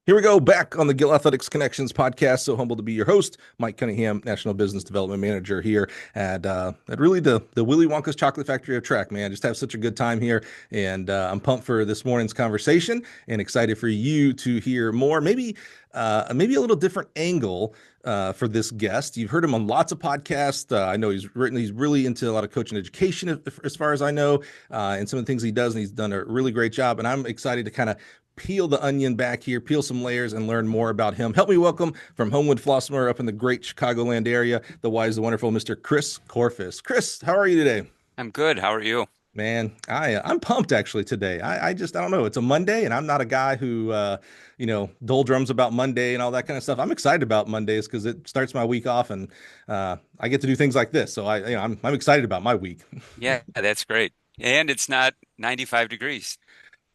Here we go, back on the Gill Athletics Connections podcast. So humble to be your host, Mike Cunningham, National Business Development Manager here at really the Willy Wonka's Chocolate Factory of Track, man. Just have such a good time here, and I'm pumped for this morning's conversation and excited for you to hear more, maybe a little different angle for this guest. You've heard him on lots of podcasts. I know he's really into a lot of coaching education, as far as I know, and some of the things he does, and he's done a really great job. And I'm excited to kind of peel the onion back here, peel some layers, and learn more about him. Help me welcome from Homewood-Flossmoor up in the great Chicagoland area, the wise, the wonderful Mr. Chris Korfist. Chris, how are you today? I'm good. How are you? Man, I'm pumped actually today. I don't know. It's a Monday, and I'm not a guy who doldrums about Monday and all that kind of stuff. I'm excited about Mondays because it starts my week off, and I get to do things like this. So I'm excited about my week. Yeah, that's great. And it's not 95 degrees.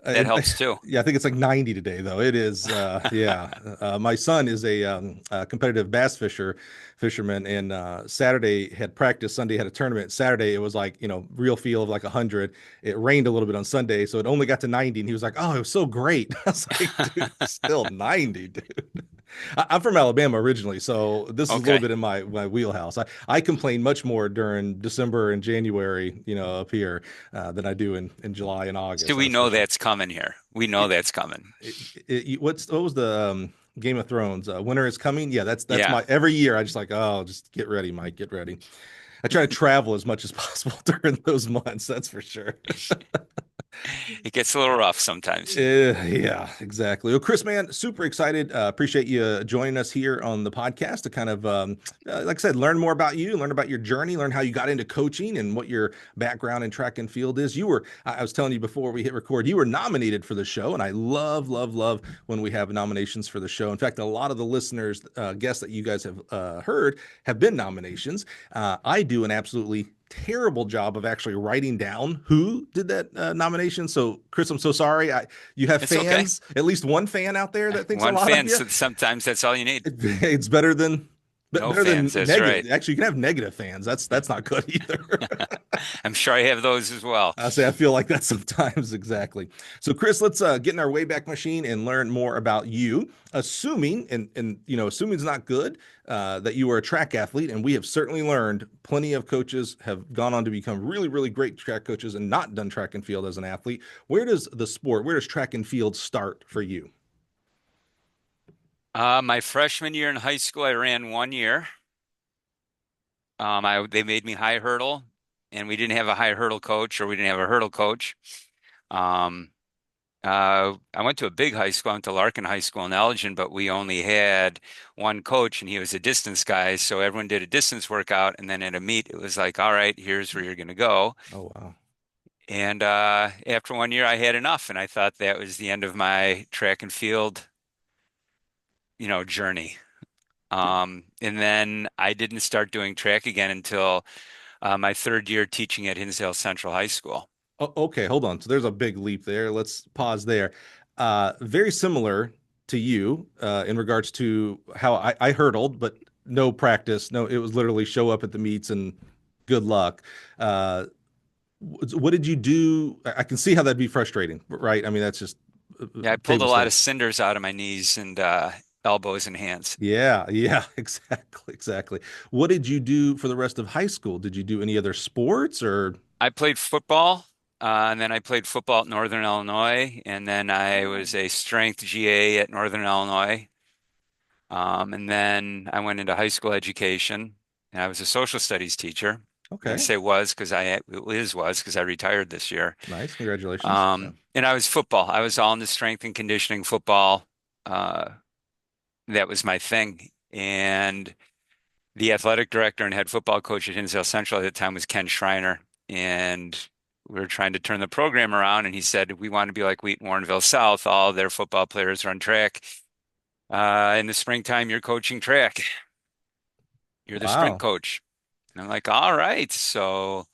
That Uh, helps too. yeah, I think it's like 90 today, though. It is, yeah. My son is a competitive fisherman, and Saturday had practice, Sunday had a tournament. Saturday it was like real feel of like 100. It rained a little bit on Sunday, so it only got to 90, and he was like, "Oh, it was so great." I was like, "Dude, it's still 90, dude." I'm from Alabama originally, so this is a little Okay. bit in my wheelhouse. I complain much more during December and January, up here, than I do in July and So August. we That's for know sure. that's coming here. We know that's coming. What was the Game of Thrones? Winter is coming. Yeah, that's Yeah. my every year. I just like, oh, just get ready, Mike, get ready. I try to travel as much as possible during those months. That's for sure. It gets a little rough sometimes. Yeah, exactly. Well, Chris, man, super excited. Appreciate you joining us here on the podcast to kind of, like I said, learn more about you, learn about your journey, learn how you got into coaching and what your background in track and field is. I was telling you before we hit record, you were nominated for the show, and I love, love, love when we have nominations for the show. In fact, a lot of the listeners, guests that you guys have heard have been nominations. I do an absolutely terrible job of actually writing down who did that nomination. So, Chris, I'm so sorry. You have It's okay. fans, at least one fan out there that thinks a One lot of fan, you. so sometimes that's all you need. It's better than No better than fans, that's right. negative. Actually, you can have negative fans. That's not good either. I'm sure I have those as well. I feel like that sometimes exactly. So, Chris, let's get in our Wayback Machine and learn more about you. Assuming, and assuming it's not good, that you were a track athlete, and we have certainly learned plenty of coaches have gone on to become really, really great track coaches and not done track and field as an athlete. Where does track and field start for you? My freshman year in high school, I ran 1 year. They made me high hurdle, and we didn't have a high hurdle coach, or we didn't have a hurdle coach. Um, I went to a big high school. I went to Larkin High School in Elgin, but we only had one coach, and he was a distance guy. So everyone did a distance workout, and then at a meet, it was like, all right, here's where you're going to go. Oh wow. And after 1 year, I had enough, and I thought that was the end of my track and field, journey. And then I didn't start doing track again until my third year teaching at Hinsdale Central High School. Oh, okay, hold on. So there's a big leap there. Let's pause there. Very similar to you in regards to how I hurdled, but no practice. No, it was literally show up at the meets and good luck. Uh, what did you do? I can see how that'd be frustrating, right? I mean, that's just Yeah, I pulled a table lot of stakes. cinders out of my knees and elbows and hands. Yeah, exactly, exactly. What did you do for the rest of high school? Did you do any other sports or? I played football, and then I played football at Northern Illinois, and then I was a strength GA at Northern Illinois. And then I went into high school education, and I was a social studies teacher. And I Okay, say was because I retired this year. nice. Congratulations. Yeah. And I was football. I was all into strength and conditioning football. Uh, that was my thing. And the athletic director and head football coach at Hinsdale Central at the time was Ken Schreiner. And we were trying to turn the program around. And he said, we want to be like Wheaton Warrenville South. All their football players run track. In the springtime, you're coaching track. You're the sprint Wow. coach. And I'm like, all right. So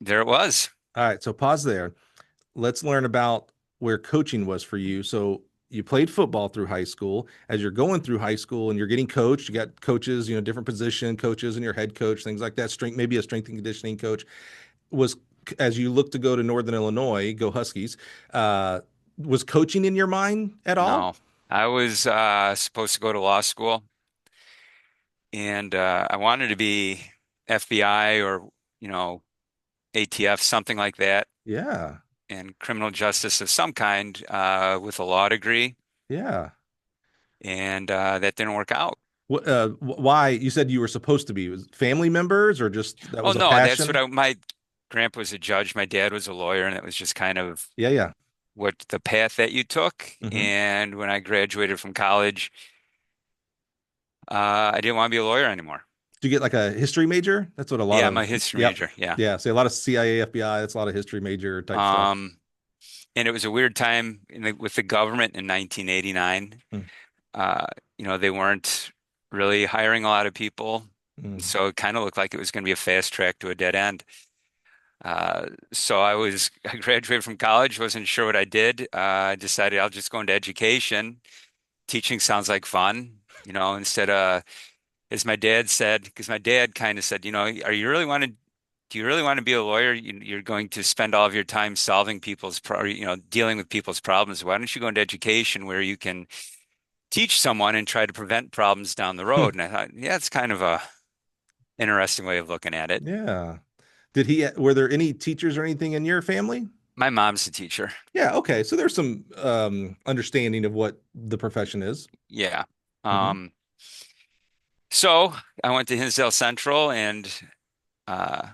there it was. All right, so pause there. Let's learn about where coaching was for you. So you played football through high school. As you're going through high school and you're getting coached, you got coaches, different position coaches and your head coach, things like that. Maybe a strength and conditioning coach was as you look to go to Northern Illinois, go Huskies. Uh, Was coaching in your mind at all? No, I was supposed to go to law school, and I wanted to be FBI or you know ATF, something like that, Yeah. and criminal justice of some kind with a law degree, Yeah. and that didn't work out. Why? You said you were supposed to be. Was it family members or just that Oh was a no, that's what passion? my grandpa was a judge, my dad was a lawyer, and it was just kind of Yeah, yeah. what the path that you took. Hmm. And when I graduated from college, I didn't want to be a lawyer anymore. Do you get like a history major? That's what a lot Yeah, I'm of, a history yep. major. Yeah. Yeah. See, a lot of CIA, FBI, that's a lot of history major type stuff. Um, and it was a weird time with the government in 1989. Mm, Uh, they weren't really hiring a lot of people. mm. So it kind of looked like it was going to be a fast track to a dead end. So I graduated from college, wasn't sure what I did. I decided I'll just go into education. Teaching sounds like fun, instead of, as my dad said, because my dad kind of said, do you really want to be a lawyer? You're going to spend all of your time solving dealing with people's problems. Why don't you go into education where you can teach someone and try to prevent problems down the road? And I thought, yeah, it's kind of a interesting way of looking at it. Yeah. Were there any teachers or anything in your family? My mom's a teacher. Yeah. Okay. So there's some understanding of what the profession is. Yeah. Hmm. Um, so I went to Hinsdale Central and uh,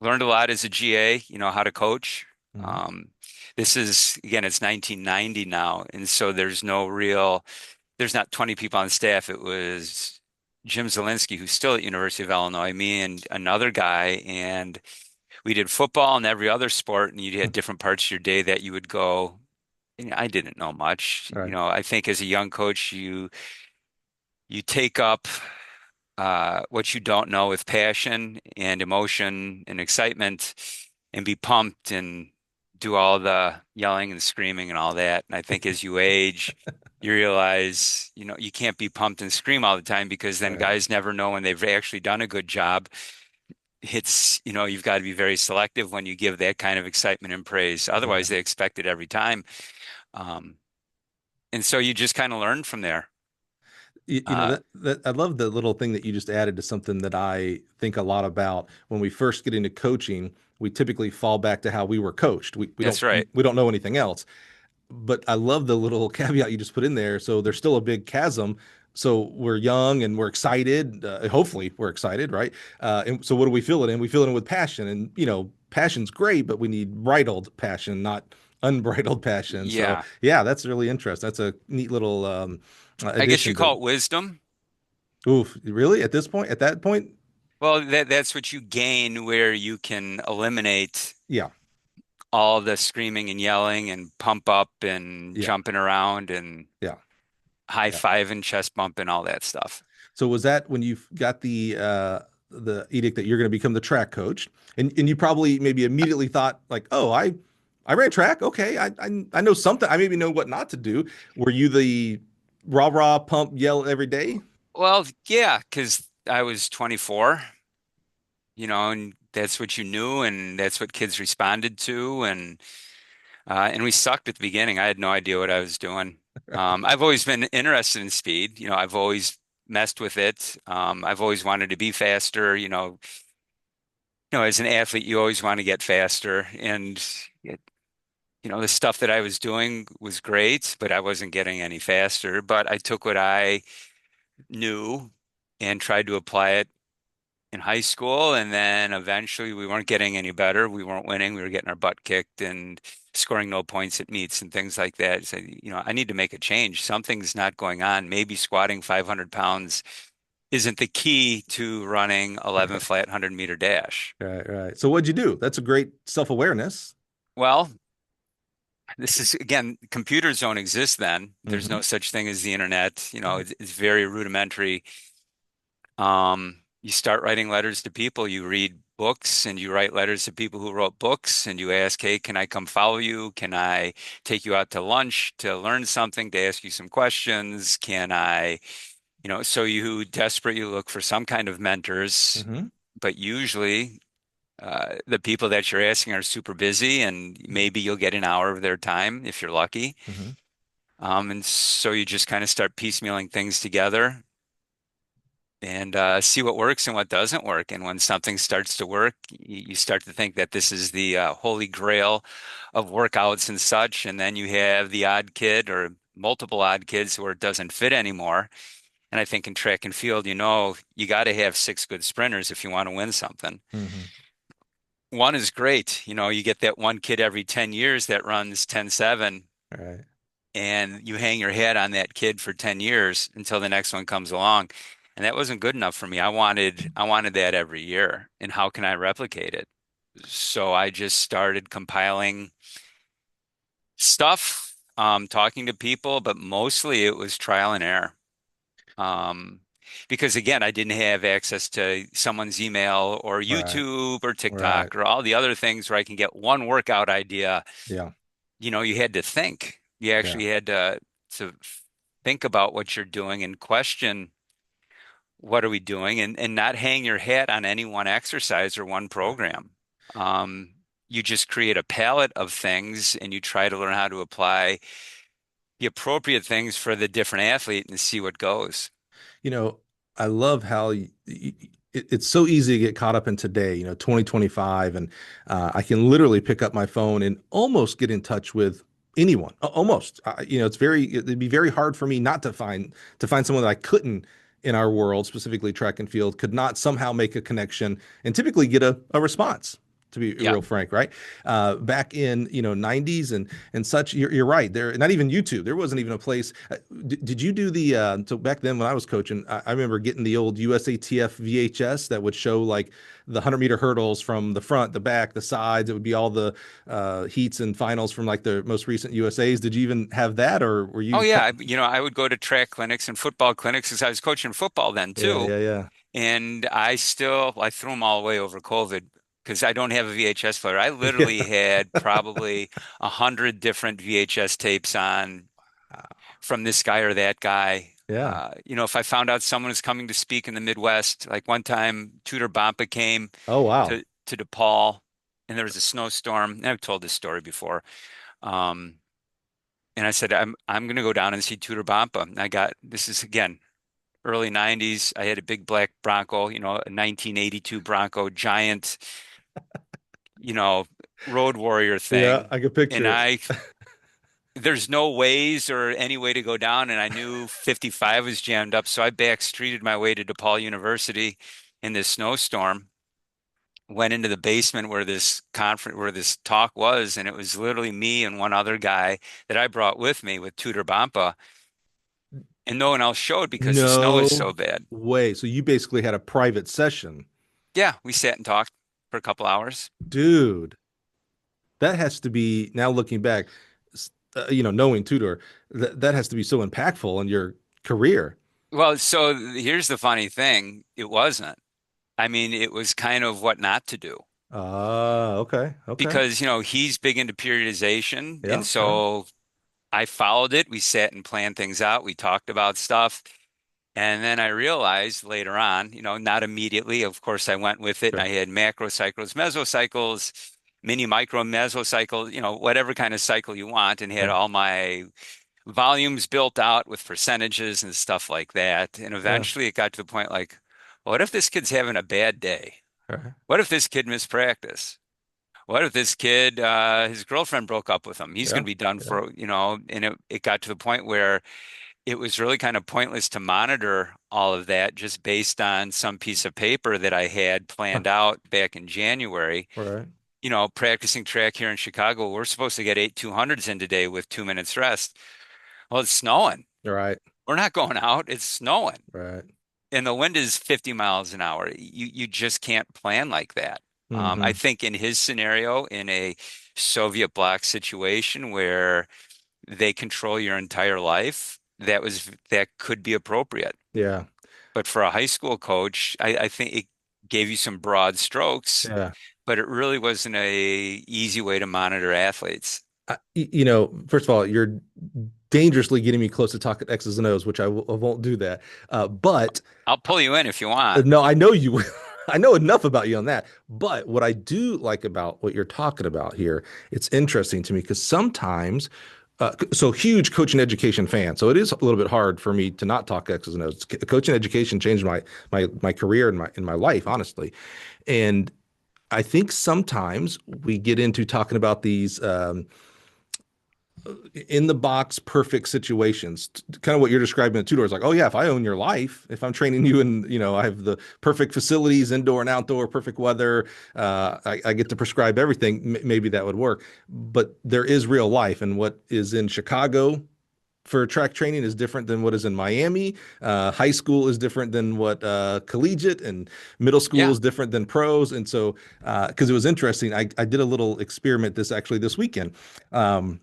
learned a lot as a GA, how to coach. Hmm. Um, this is, again, it's 1990 now. And so there's not 20 people on staff. It was Jim Zielinski, who's still at University of Illinois, me and another guy. And we did football and every other sport. And you had different parts of your day that you would go. I didn't know much. Right. I think as a young coach, you take up what you don't know with passion and emotion and excitement and be pumped and do all the yelling and screaming and all that. And I think as you age, you realize, you can't be pumped and scream all the time because then Right. guys never know when they've actually done a good job. You've got to be very selective when you give that kind of excitement and praise. Yeah. Otherwise, they expect it every time. Um, and so you just kind of learn from there. Uh, That I love the little thing that you just added to something that I think a lot about when we first get into coaching. We typically fall back to how we were coached. that's right. We don't know anything else. But I love the little caveat you just put in there. So there's still a big chasm. So we're young and we're excited. Hopefully we're excited, right? And so what do we fill it in? We fill it in with passion, and passion's great, but we need bridled passion, not unbridled passion. So Yeah. yeah, that's really interesting. That's a neat little I guess you addition call to. it wisdom. Oof, really? At that point? Well, that's what you gain where you can eliminate Yeah, all the screaming and yelling and pump up and yeah, jumping around and yeah, high yeah. fiving, chest bumping, all that stuff. So was that when you got the edict that you're going to become the track coach, and you probably maybe immediately thought like, oh, I ran track. Okay, I know something. I maybe know what not to do. Were you the rah rah pump yell every day? Well, yeah, because I was 24, and that's what you knew, and that's what kids responded to, and we sucked at the beginning. I had no idea what I was doing. I've always been interested in speed. I've always messed with it. I've always wanted to be faster. As an athlete, you always want to get faster, and the stuff that I was doing was great, but I wasn't getting any faster. But I took what I knew and tried to apply it in high school, and then eventually we weren't getting any better. We weren't winning. We were getting our butt kicked and scoring no points at meets and things like that. So, I need to make a change. Something's not going on. Maybe squatting 500 pounds isn't the key to running 11 Right, flat 100-meter dash. right, right. So what'd you do? That's a great self-awareness. Well, this is again, computers don't exist then. There's Hmm. no such thing as the internet. Right. It's very rudimentary. You start writing letters to people. You read books and you write letters to people who wrote books and you ask, hey, can I come follow you? Can I take you out to lunch to learn something, to ask you some questions? So you desperate, you look for some kind of mentors, Hmm. but usually The people that you're asking are super busy, and maybe you'll get an hour of their time if you're lucky. Hmm. And so you just kind of start piecemealing things together and see what works and what doesn't work. And when something starts to work, you start to think that this is the holy grail of workouts and such. And then you have the odd kid or multiple odd kids where it doesn't fit anymore. And I think in track and field, you got to have six good sprinters if you want to win something. Hmm. One is great. You get that one kid every 10 years that runs 10.7, All right. and you hang your hat on that kid for 10 years until the next one comes along. And that wasn't good enough for me. I wanted that every year. And how can I replicate it? So I just started compiling stuff, talking to people, but mostly it was trial and error. Um, because again, I didn't have access to someone's email or Right. YouTube or Right. TikTok or all the other things where I can get one workout idea. Yeah. You had to think. You Yeah. actually had to think about what you're doing and question what are we doing, and not hang your hat on any one exercise or one Right. program. Um, you just create a palette of things and you try to learn how to apply the appropriate things for the different athlete and see what goes. You know, I love how it's so easy to get caught up in today, 2025, and I can literally pick up my phone and almost get in touch with anyone. Almost, it'd be very hard for me not to find someone that I couldn't in our world, specifically track and field, could not somehow make a connection and typically get a response. To be Yeah. real frank, right? Back in 90s and such, you're right. There, not even YouTube. There wasn't even a place. Did you do the so back then when I was coaching, I remember getting the old USATF VHS that would show like the 100-meter hurdles from the front, the back, the sides. It would be all the heats and finals from like the most recent USAs. Did you even have that, or were Oh you yeah. kind I would go to track clinics and football clinics because I was coaching football then yeah, too. yeah, yeah. And I threw them all away over COVID because I don't have a VHS player. I literally Yeah. had probably 100 different VHS tapes on from this guy or that guy. Yeah. If I found out someone was coming to speak in the Midwest, like one time Tudor Bompa came Oh, wow. to DePaul and there was a snowstorm. And I've told this story before. Um, and I said, I'm going to go down and see Tudor Bompa. And this is again, early 90s. I had a big black Bronco, a 1982 Bronco, giant, you know, road warrior Yeah, thing. I could And picture it. there's no ways or any way to go down. And I knew 55 was jammed up. So I backstreeted my way to DePaul University in this snowstorm, went into the basement where this talk was. And it was literally me and one other guy that I brought with me with Tudor Bompa. And no one else showed because the snow was so No bad. way. So you basically had a private session. Yeah, we sat and talked for a couple hours. Dude, that has to be, now looking back, knowing Tudor, that has to be so impactful in your career. Well, so here's the funny thing. It wasn't. I mean, it was kind of what not to do Okay. Okay. because, he's big into periodization. And Yeah. Yeah. so I followed it. We sat and planned things out. We talked about stuff. And then I realized later on, not immediately, of course, I went with it and I Sure. had macrocycles, mesocycles, mini micro mesocycles, whatever kind of cycle you want, and had Yeah. all my volumes built out with percentages and stuff like that. And Yeah. eventually it got to the point like, what if this kid's having a bad day? Right. What if this kid missed practice? What if this kid, his girlfriend broke up with him? He's going Yeah. to be done Yeah. for, and it got to the point where it was really kind of pointless to monitor all of that just based on some piece of paper that I had Huh. planned out back in January. Right. Practicing track here in Chicago, we're supposed to get 8 200s in today with 2 minutes rest. Well, it's snowing. Right. We're not going out. It's snowing. Right. And the wind is 50 miles an hour. You just can't plan like that. I Hmm. think in his scenario, in a Soviet bloc situation where they control your entire life, that could be appropriate. Yeah. But for a high school coach, I think it gave you some broad strokes, Yeah. but it really wasn't a easy way to monitor athletes. First of all, you're dangerously getting me close to talking X's and O's, which I won't do that. But I'll pull you in if you want. no, I know you will. I know enough about you on that. But what I do like about what you're talking about here, it's interesting to me because sometimes, so huge coaching education fan. So it is a little bit hard for me to not talk X's and O's. Coaching education changed my career and my life, honestly. And I think sometimes we get into talking about these in the box perfect situations, kind of what you're describing at Two Doors. Like, oh yeah, if I own your life, if I'm training you and I have the perfect facilities, indoor and outdoor, perfect weather, I get to prescribe everything, maybe that would work. But there is real life, and what is in Chicago for track training is different than what is in Miami. High school is different than what collegiate, and middle school Yeah. is different than pros. And so, because it was interesting, I did a little experiment this weekend. Um,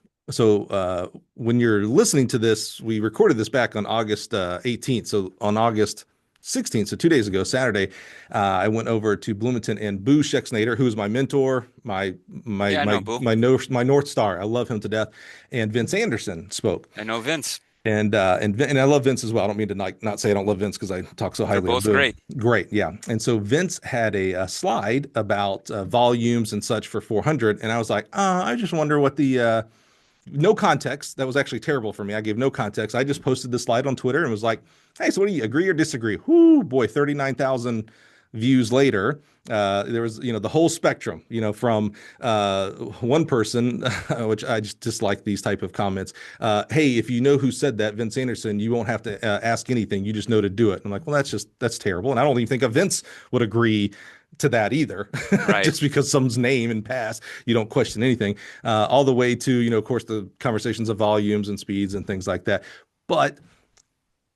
when you're listening to this, we recorded this back on August 18th. So on August 16th, so 2 days ago, Saturday, I went over to Bloomington, and Boo Schexnayder, who is my mentor, Yeah, I know, Boo. my North Star. I love him to death. And Vince Anderson spoke. I know Vince. And I love Vince as well. I don't mean to not say I don't love Vince because I talk so They're highly of both Boo. great. Great, yeah. And so Vince had a slide about volumes and such for 400, and I was like, I just wonder what the no context. That was actually terrible for me. I gave no context. I just posted the slide on Twitter and was like, hey, so what do you agree or disagree? Whoo, boy, 39,000 views later. There was, the whole spectrum, from one person, which I just dislike these type of comments. Hey, if you know who said that, Vince Anderson, you won't have to ask anything. You just know to do it. I'm like, well, that's terrible. And I don't even think a Vince would agree to that either. Right. Just because someone's name and pass, you don't question anything. All the way to, of course, the conversations of volumes and speeds and things like that. But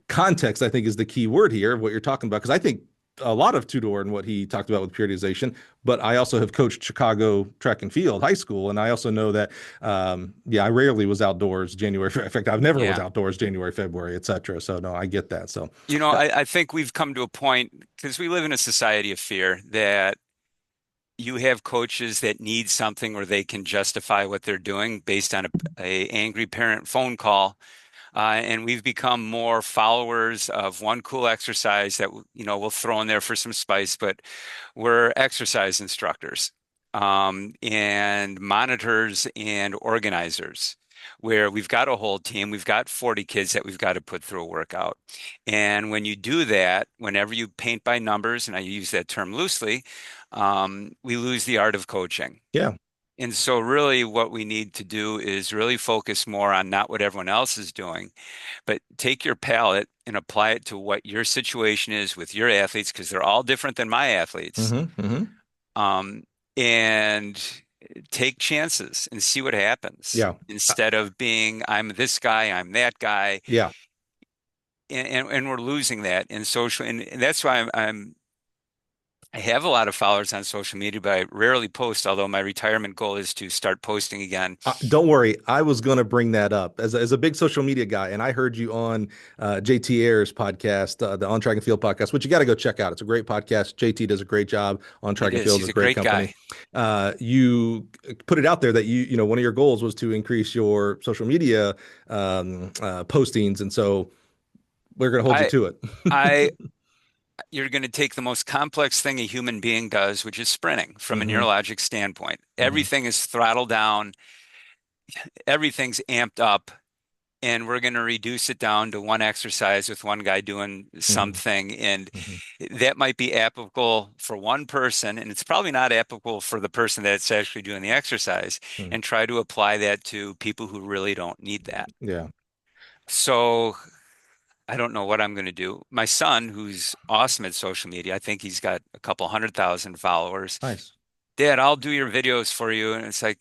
context, I think, is the key word here of what you're talking about. Because I think a lot of Tudor and what he talked about with periodization, but I also have coached Chicago track and field high school. And I also know that, I rarely was outdoors January. In fact, I've never was Yeah. outdoors January, February, et cetera. So no, I get that. So I think we've come to a point because we live in a society of fear that you have coaches that need something or they can justify what they're doing based on a angry parent phone call. And we've become more followers of one cool exercise that, we'll throw in there for some spice, but we're exercise instructors, and monitors and organizers, where we've got a whole team, we've got 40 kids that we've got to put through a workout. And when you do that, whenever you paint by numbers, and I use that term loosely, we lose the art of coaching. yeah. And so really what we need to do is really focus more on not what everyone else is doing, but take your palette and apply it to what your situation is with your athletes, because they're all different than my athletes. Mm-hmm, mm-hmm. Um, and take chances and see what happens Yeah. instead of being, I'm this guy, I'm that guy. Yeah. And we're losing that in social. And that's why I have a lot of followers on social media, but I rarely post, although my retirement goal is to start posting again. Don't worry, I was going to bring that up as a big social media guy, and I heard you on JT Ayers' podcast, the On Track and Field podcast, which you got to go check out. It's a great podcast. JT does a great job. On Track It and is. Field He's is a a great great company. guy. You put it out there that one of your goals was to increase your social media postings, and so we're going to hold you I, to it. I, you're going to take the most complex thing a human being does, which is sprinting from a Hmm. neurologic standpoint. Hmm. Everything is throttled down, everything's amped up, and we're going to reduce it down to one exercise with one guy doing Hmm. something. And Hmm. that might be applicable for one person, and it's probably not applicable for the person that's actually doing the exercise, Hmm. and try to apply that to people who really don't need that. Yeah. So I don't know what I'm going to do. My son, who's awesome at social media, I think he's got a couple 100,000 followers. Nice. Dad, I'll do your videos for you. And it's like,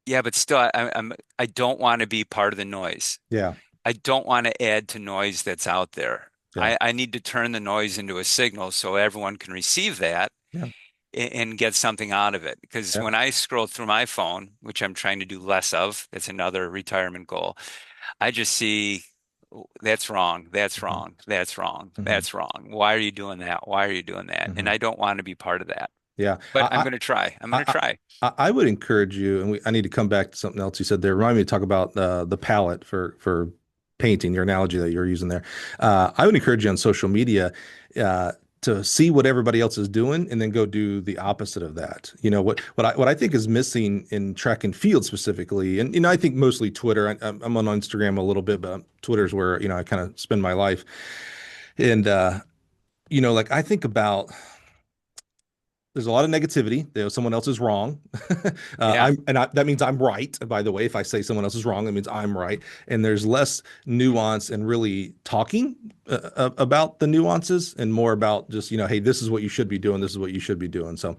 yeah, but still, I don't want to be part of the noise. Yeah. I don't want to add to noise that's out there. Yeah. I need to turn the noise into a signal so everyone can receive that Yeah. and get something out of it. Because Yeah. when I scroll through my phone, which I'm trying to do less of, that's another retirement goal. I just see, "Oh, that's wrong, that's Hmm. wrong, that's wrong, Hmm. that's wrong. Why are you doing that? Why are you doing that?" And Hmm. I don't want to be part of that. Yeah. But I'm going to try. I'm going to I, try. I would encourage you, and I need to come back to something else you said there. Remind me to talk about the palette for painting, your analogy that you're using there. I would encourage you on social media. to see what everybody else is doing and then go do the opposite of that. What I think is missing in track and field specifically, and I think mostly Twitter. I'm on Instagram a little bit, but Twitter's where I kind of spend my life. And like I think about there's a lot of negativity. Someone else is wrong. Yeah. That means I'm right. By the way, if I say someone else is wrong, that means I'm right. And there's less nuance and really talking about the nuances and more about just, hey, this is what you should be doing. This is what you should be doing. So,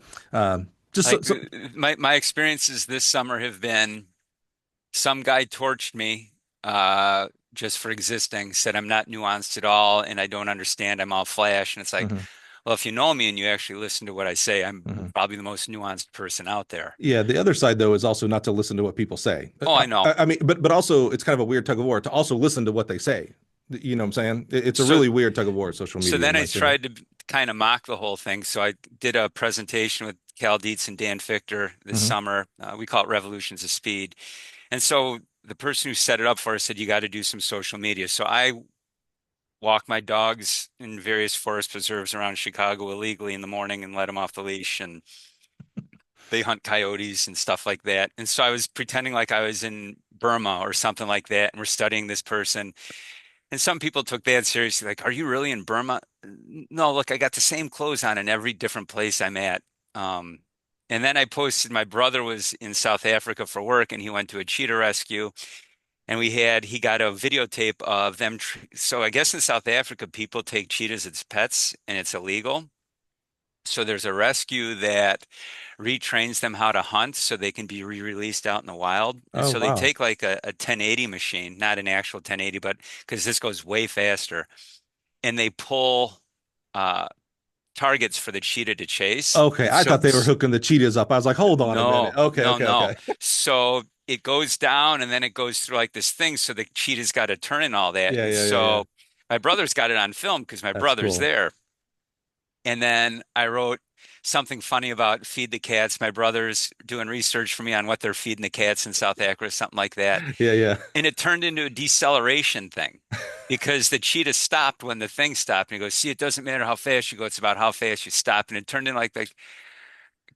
just Like my experiences this summer have been some guy torched me just for existing, said I'm not nuanced at all and I don't understand. I'm all flash. And it's like, mhm, well, if you know me and you actually listen to what I say, I'm mhm. probably the most nuanced person out there. Yeah, the other side though is also not to listen to what people say. Oh, I know. I mean, but also it's kind of a weird tug of war to also listen to what they say. You know what I'm saying? It's a So really weird tug of war, social so media, in then my I opinion. tried to kind of mock the whole thing. So I did a presentation with Cal Dietz and Dan Fichter this Hmm. summer. We call it Revolutions of Speed. And so the person who set it up for us said, you got to do some social media. So I walk my dogs in various forest preserves around Chicago illegally in the morning and let them off the leash. And they hunt coyotes and stuff like that. And so I was pretending like I was in Burma or something like that. And we're studying this person. And some people took that seriously, like, are you really in Burma? No, look, I got the same clothes on in every different place I'm at. Um, and then I posted my brother was in South Africa for work and he went to a cheetah rescue. And he got a videotape of them. So I guess in South Africa, people take cheetahs as pets and it's illegal. So there's a rescue that retrains them how to hunt so they can be re-released out in the wild. And Oh, so they wow. take like a 1080 machine, not an actual 1080, but because this goes way faster, and they pull uh, targets for the cheetah to chase. Okay, And I so thought they were hooking the cheetahs up. I was like, hold on a minute. no, Okay, no, okay, no. okay. So it goes down and then it goes through like this thing. So the cheetah's got to turn and all that. Yeah, And yeah, yeah, yeah. so my brother's got it on film because my That's brother's cool. there. And then I wrote something funny about feed the cats. My brother's doing research for me on what they're feeding the cats in South Africa, something like that. Yeah, yeah. And it turned into a deceleration thing because the cheetah stopped when the thing stopped. And he goes, see, it doesn't matter how fast you go, it's about how fast you stop. And it turned in like,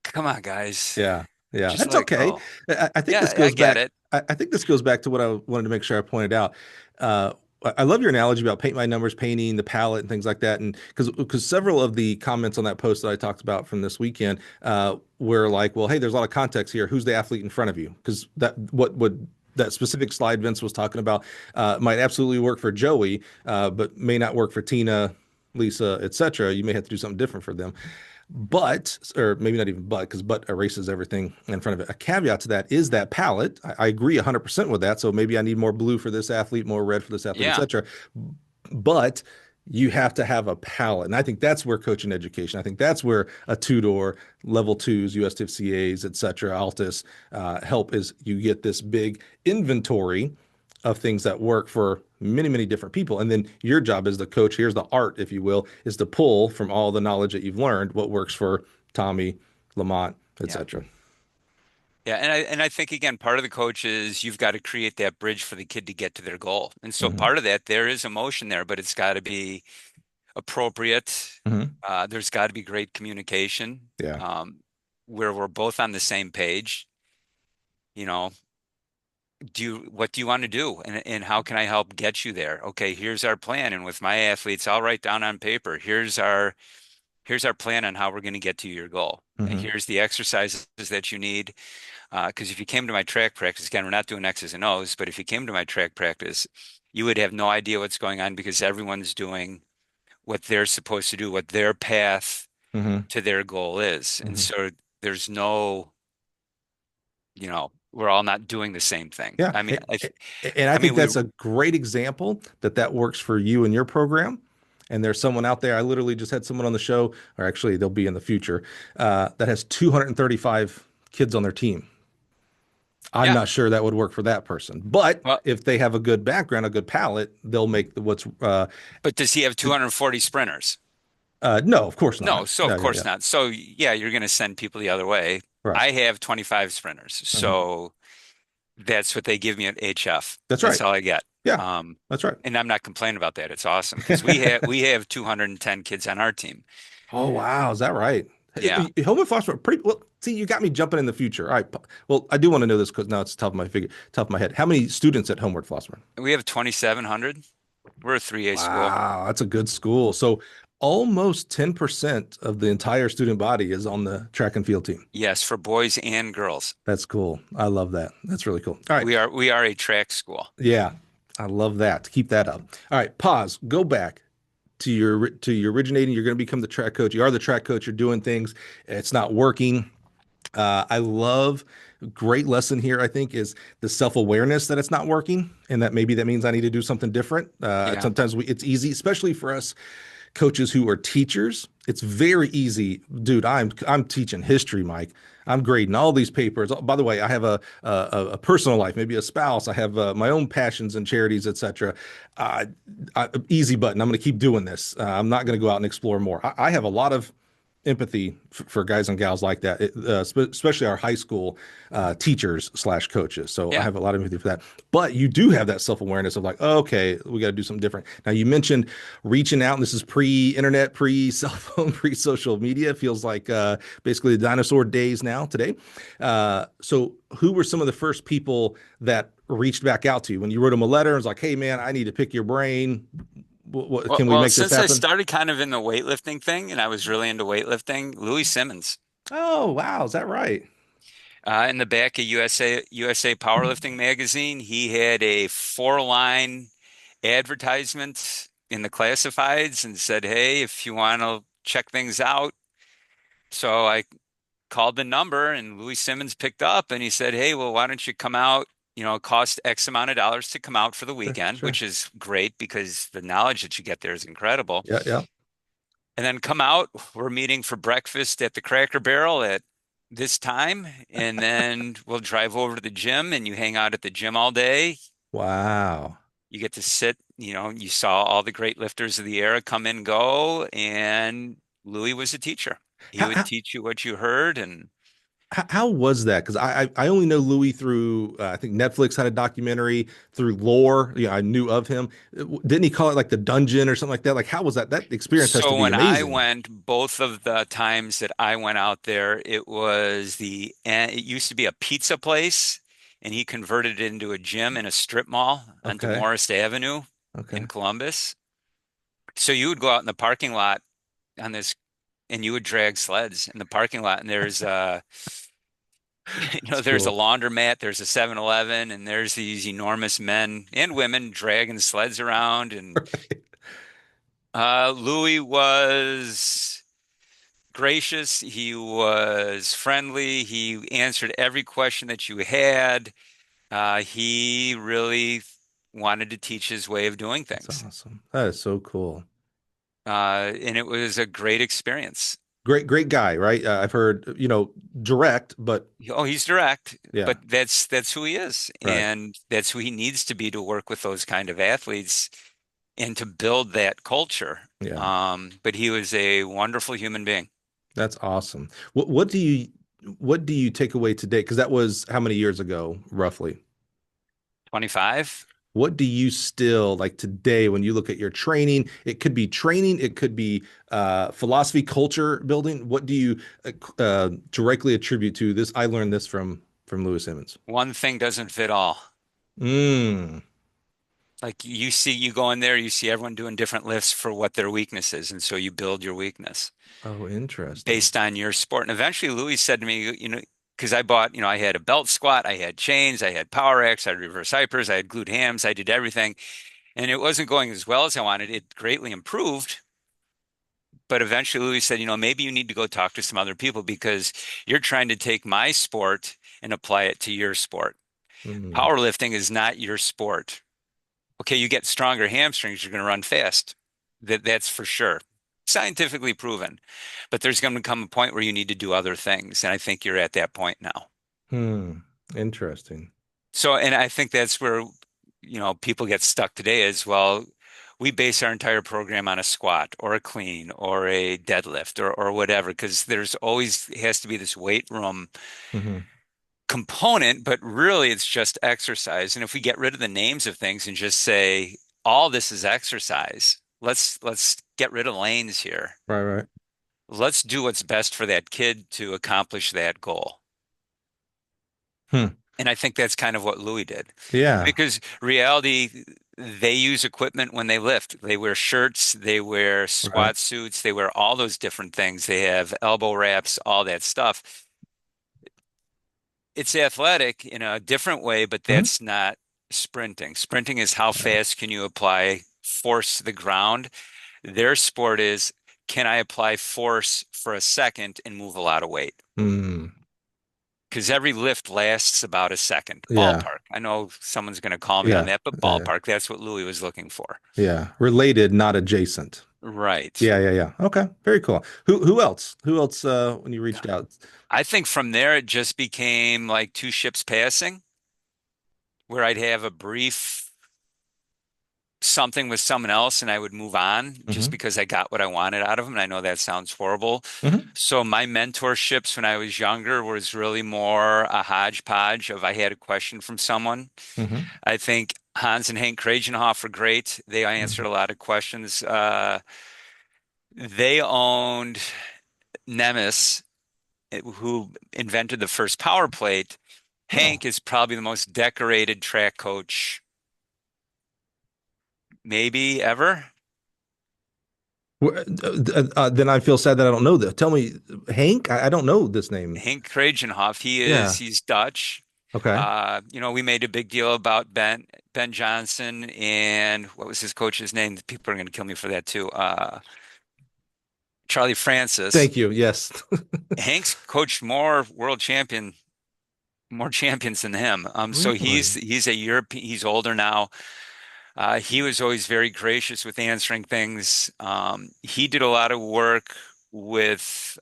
come on, guys. Yeah, yeah. Just That's like, okay. oh, I think this yeah, I goes get back. it. I think this goes back to what I wanted to make sure I pointed out. Uh, I love your analogy about paint by numbers, painting the palette and things like that. And because several of the comments on that post that I talked about from this weekend were like, well, hey, there's a lot of context here. Who's the athlete in front of you? Because what would that specific slide Vince was talking about might absolutely work for Joey, but may not work for Tina, Lisa, etc. You may have to do something different for them. But, or maybe not even but, because but erases everything in front of it. A caveat to that is that palette. I agree 100% with that. So maybe I need more blue for this athlete, more red for this athlete, Yeah. etc. But you have to have a palette. And I think that's where coaching education, I think that's where a two-door, level twos, USTIF CAs, et cetera, Altus help is you get this big inventory of things that work for many, many different people. And then your job as the coach, here's the art, if you will, is to pull from all the knowledge that you've learned what works for Tommy, Lamont, Yeah. etc. Yeah, and I think again, part of the coach is you've got to create that bridge for the kid to get to their goal. And so Hmm. part of that, there is emotion there, but it's got to be appropriate. Hmm. There's got to be great communication, Yeah. where we're both on the same page. You know, what do you want to do? And how can I help get you there? Okay, here's our plan. And with my athletes, I'll write down on paper, here's our plan on how we're going to get to your goal. And Hmm. here's the exercises that you need. Because if you came to my track practice, again, we're not doing X's and O's, but if you came to my track practice, you would have no idea what's going on because everyone's doing what they're supposed to do, what their path Hmm. to their goal is. And Hmm. so there's no, we're all not doing the same thing. Yeah. I mean, And I I mean, think we, that's a great example that that works for you and your program. And there's someone out there. I literally just had someone on the show, or actually they'll be in the future, that has 235 kids on their team. I'm yeah. not sure that would work for that person. But Well, if they have a good background, a good palette, they'll make what's but does he have 240 sprinters? no, of course No, not. so of Yeah, yeah, yeah. course not. So yeah, you're going to send people the other way. Right. I have 25 sprinters. Hmm. So that's what they give me at HF. That's That's right. all I get. Yeah, Um, that's right. and I'm not complaining about that. It's awesome because we have 210 kids on our team. Oh wow, is that right? Yeah. Homewood-Flossmoor, pretty well. See, you got me jumping in the future. All right. Well, I do want to know this because now it's top of my head. How many students at Homewood-Flossmoor? We have 2,700. We're a 3A school. Wow, that's a good school. So almost 10% of the entire student body is on the track and field team. Yes, for boys and girls. That's cool. I love that. That's really cool. All right. We are a track school. Yeah, I love that. Keep that up. All right, pause. Go back to your originating. You're going to become the track coach. You are the track coach. You're doing things. It's not working. I love great lesson here, I think, is the self-awareness that it's not working and that maybe that means I need to do something different. Yeah. Sometimes it's easy, especially for us coaches who are teachers. It's very easy, dude. I'm teaching history, Mike. I'm grading all these papers. Oh, by the way, I have a personal life, maybe a spouse. I have my own passions and charities, etc. Easy button. I'm going to keep doing this. I'm not going to go out and explore more. I have a lot of empathy for guys and gals like that, especially our high school teachers slash coaches. So I Yeah. have a lot of empathy for that. But you do have that self awareness of like, oh, okay, we got to do something different. Now you mentioned reaching out, and this is pre-internet, pre-cell phone, pre-social media. It feels like basically the dinosaur days now today. So who were some of the first people that reached back out to you when you wrote them a letter and was like, hey man, I need to pick your brain. Well, Can we well, make this since I happen? started kind of in the weightlifting thing and I was really into weightlifting, Louis Simmons, Oh, wow. Is that right? in the back of USA Powerlifting magazine, he had a four-line advertisement in the classifieds and said, "Hey, if you want to check things out." So I called the number and Louis Simmons picked up and he said, "Hey, well, why don't you come out? It costs X amount of dollars to come out for the Sure, weekend," sure. which is great because the knowledge that you get there is incredible. Yeah, yeah. And then come out, we're meeting for breakfast at the Cracker Barrel at this time, and then we'll drive over to the gym and you hang out at the gym all day. Wow. You get to sit, you saw all the great lifters of the era come and go, and Louis was a teacher. He How would how, teach you what you heard, and how was that? Because I only know Louis through I think Netflix had a documentary through lore. Yeah, I knew of him. Didn't he call it like the dungeon or something like that? Like how was that? That experience has to so be when I amazing. went, both of the times that I went out there, it used to be a pizza place, and he converted it into a gym in a strip mall on Okay. Morris Avenue in Okay. Columbus. So you would go out in the parking lot on this, and you would drag sleds in the parking lot, and there's That's there's a cool. laundromat, there's a 7-Eleven, and there's these enormous men and women dragging sleds around, and Louis was gracious. He was friendly. He answered every question that you had. He really wanted to teach his way of doing That's things. awesome. That is so cool. And it was a great experience. Great guy, right? I've heard, direct, but Oh, he's direct, yeah, but that's who he is, right. and that's who he needs to be to work with those kind of athletes and to build that culture. Yeah. But he was a wonderful human being. That's awesome. What do you take away today? Because that was how many years ago, roughly? 25. What do you still like today when you look at your training? It could be training, it could be philosophy, culture building. What do you directly attribute to this? I learned this from Louis Simmons. One thing doesn't fit all. Mm. Like you go in there, you see everyone doing different lifts for what their weakness is, and so you build your weakness Oh, interesting. based on your sport. And eventually, Louis said to me, because I bought, I had a belt squat, I had chains, I had power X, I had reverse hypers, I had glute hams, I did everything, and it wasn't going as well as I wanted. It greatly improved, but eventually, Louis said, maybe you need to go talk to some other people because you're trying to take my sport and apply it to your sport. Mm. Powerlifting is not your sport. Okay, you get stronger hamstrings, you're going to run fast. That's for sure. Scientifically proven. But there's going to come a point where you need to do other things. And I think you're at that point now. Hmm. Interesting. So, and I think that's where, people get stuck today as well. We base our entire program on a squat or a clean or a deadlift or whatever, because there's always has to be this weight room Hmm. component, but really it's just exercise. And if we get rid of the names of things and just say all this is exercise, let's get rid of lanes here. Right, right. let's do what's best for that kid to accomplish that goal. Hmm. And I think that's kind of what Louis did. Yeah. Because reality, they use equipment when they lift. They wear shirts, they wear Right. squat suits, they wear all those different things. They have elbow wraps, all that stuff. It's athletic in a different way, but Hmm. that's not sprinting. Sprinting is how Yeah. fast can you apply force to the ground. Their sport is, can I apply force for a second and move a lot of weight? Mm. Because every lift lasts about a second. Yeah. Ballpark. I know someone's going to call me on Yeah. that, but ballpark, that's what Louis was looking for. Yeah. Related, not adjacent. Right. Yeah. Yeah. Yeah. Okay. Very cool. Who else? Who else when you reached out? I think from there it just became like two ships passing, where I'd have a brief something with someone else and I would move on just Hmm. because I got what I wanted out of them. And I know that sounds horrible. Hmm. So my mentorships when I was younger was really more a hodgepodge of I had a question from someone. Hmm. I think Hans and Hank Kragenhoff were great. They answered Hmm. a lot of questions. They owned Nemes, who invented the first power plate. Oh. Hank is probably the most decorated track coach maybe ever. Then I feel sad that I don't know this. Tell me, Hank? I don't know this name. Hank Kragenhoff, Yeah. he's Dutch. Okay. We made a big deal about Ben Johnson and what was his coach's name? People are going to kill me for that too. Charlie Francis. Thank you. Yes. Hank's coached more champions than him. So Really? he's a European. He's older now. He was always very gracious with answering things. He did a lot of work with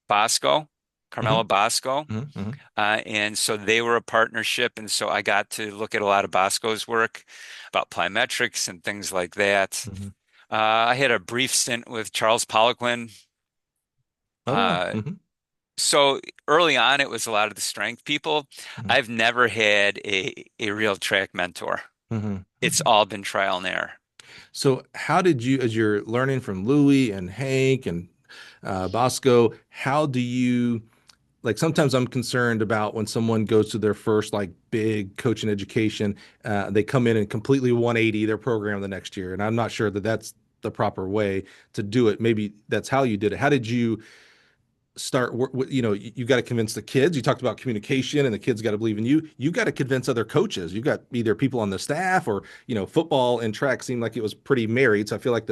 Bosco, Carmelo Hmm. Bosco. Hmm. Hmm. And so they were a partnership. And so I got to look at a lot of Bosco's work about plyometrics and things like that. Hmm. I had a brief stint with Charles Poliquin. Oh yeah. Uh, Hmm. so early on, it was a lot of the strength people. Hmm. I've never had a real track mentor. Hmm. It's all been trial and error. So how did you, as you're learning from Louis and Hank and Bosco, how do you like sometimes I'm concerned about when someone goes to their first like big coaching education, they come in and completely 180 their program the next year. And I'm not sure that that's the proper way to do it. Maybe that's how you did it. How did you start? You got to convince the kids. You talked about communication and the kids got to believe in you. You got to convince other coaches. You got either people on the staff or, football and track seemed like it was pretty married. So I feel like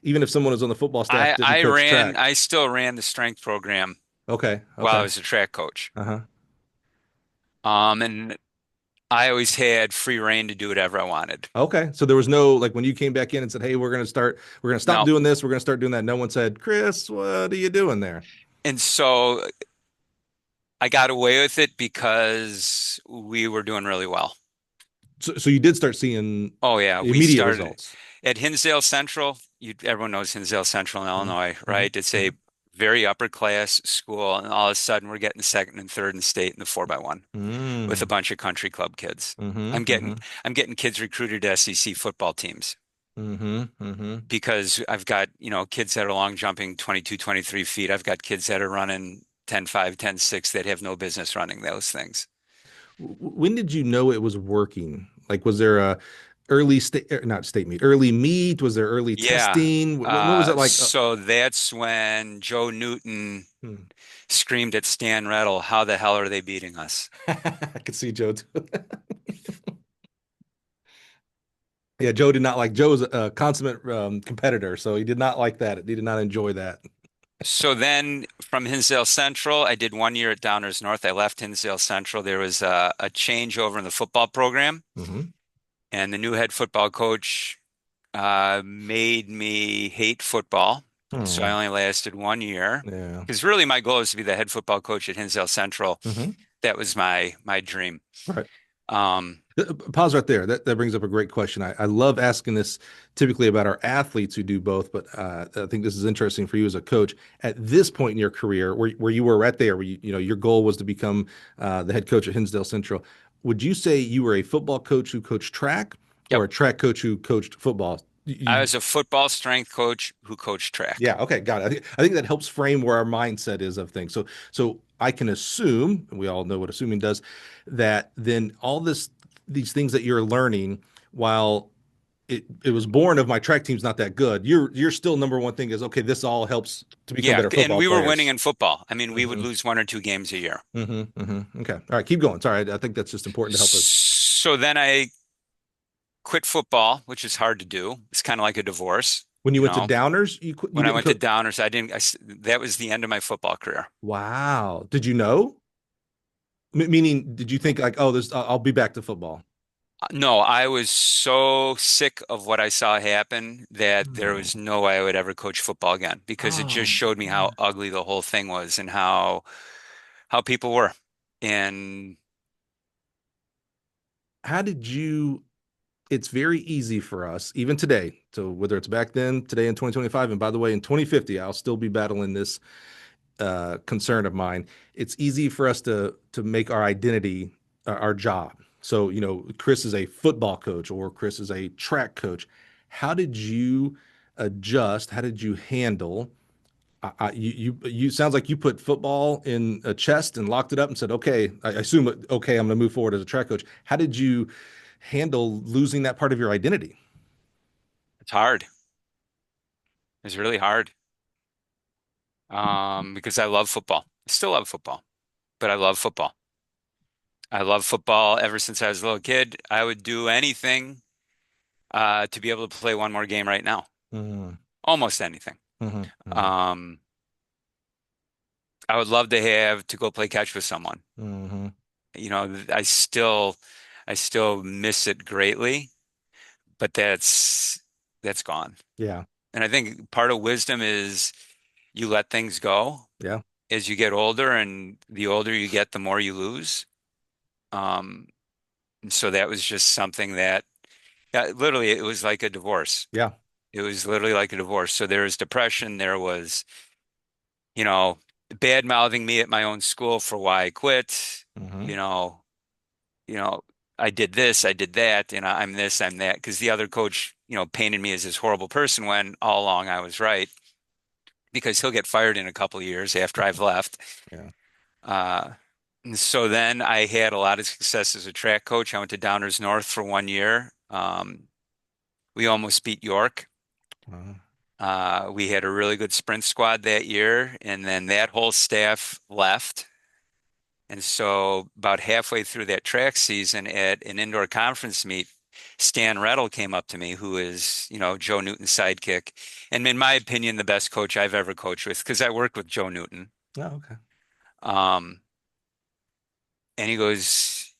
even if someone was on the football staff, didn't coach track. I still ran the strength program Okay. while I Okay. was a track coach. Uh-huh. And I always had free reign to do whatever I wanted. Okay. So there was no like when you came back in and said, "Hey, we're going to stop No. doing this, we're going to start doing that." No one said, "Chris, what are you doing there?" And so I got away with it because we were doing really well. So you did start seeing Oh yeah, we immediate started results. at Hinsdale Central. Everyone knows Hinsdale Central in Hmm. Illinois, Hmm. right? It's a Hmm. very upper class school, and all of a sudden we're getting second and third in the state in the 4x1 with a Mm. bunch of country club kids. Hmm. I'm getting Hmm. I'm getting kids recruited to SEC football teams Hmm. Hmm. because I've got, kids that are long jumping 22, 23 feet. I've got kids that are running 10.5, 10.6 that have no business running those things. When did you know it was working? Like, was there a early state, not state meet, early meet? Was there early Yeah. testing? When was it like? So that's when Joe Newton Hmm. screamed at Stan Riddle, "How the hell are they beating us?" I could see Joe too. Yeah, Joe did not like Joe's a consummate competitor, so he did not like that. He did not enjoy that. So then from Hinsdale Central, I did 1 year at Downers North. I left Hinsdale Central. There was a changeover in the football program, Hmm. and the new head football coach made me hate football. So I Hmm. only lasted 1 year Yeah. because really my goal is to be the head football coach at Hinsdale Central. Hmm. That was my dream. Right. Um, Pause right there. That brings up a great question. I love asking this typically about our athletes who do both, but I think this is interesting for you as a coach. At this point in your career, where you were right there, where your goal was to become the head coach at Hinsdale Central, would you say you were a football coach who coached track or yep. a track coach who coached football? I You, was a football strength coach who coached track. yeah, okay, got it. I think that helps frame where our mindset is of things. So I can assume, and we all know what assuming does, that then all these things that you're learning, while it was born of my track team's not that good, you're still number one thing is okay, this all helps to become Yeah, better and football we were winning players. in football. I mean, we would Hmm. lose 1 or 2 games a year. Okay. All right, keep going. Sorry, I think that's just important to help us. So then I quit football, which is hard to do. It's kind of like a divorce, When you you went to know. Downers, you When I didn't went to cook. Downers, that was the end of my football career. Wow. Did you know? Meaning, did you think like, oh, this I'll be back to football? No, I was so sick of what I saw happen that there Oh, was no way I would ever coach football again because it oh just showed me how man. ugly the whole thing was and how people were. And How did you? It's very easy for us, even today. So whether it's back then, today in 2025, and by the way, in 2050, I'll still be battling this concern of mine. It's easy for us to make our identity our job. So Chris is a football coach or Chris is a track coach. How did you adjust? How did you handle? You sounds like you put football in a chest and locked it up and said, okay, I assume okay, I'm going to move forward as a track coach. How did you handle losing that part of your identity? it's hard. It's really hard. Because I love football. I still love football, but I love football. I love football ever since I was a little kid. I would do anything to be able to play one more game right now. Mm-hmm, Almost anything. mm-hmm, Um, I would love to have to go play catch with someone. mm-hmm. You know, I still miss it greatly, but that's gone. Yeah, And I think part of wisdom is you let things go yeah, as you get older, and the older you get, the more you lose. Um, and so that was just something that, yeah, literally, it was like a divorce. yeah. It was literally like a divorce. So there was depression. There was, you know, bad mouthing me at my own school for why I quit. Mm-hmm. You know, you know, I did this, I did that, and I'm this, I'm that. Because the other coach, painted me as this horrible person when all along I was right. Because he'll get fired in a couple of years after I've left. Yeah. Uh, and so then I had a lot of success as a track coach. I went to Downers North for 1 year. We almost beat York. Uh, We had a really good sprint squad that year, and then that whole staff left. And so, about halfway through that track season at an indoor conference meet, Stan Riddle came up to me, who is, Joe Newton's sidekick, and in my opinion, the best coach I've ever coached with, because I worked with Joe Newton. oh, okay. Um, and he goes,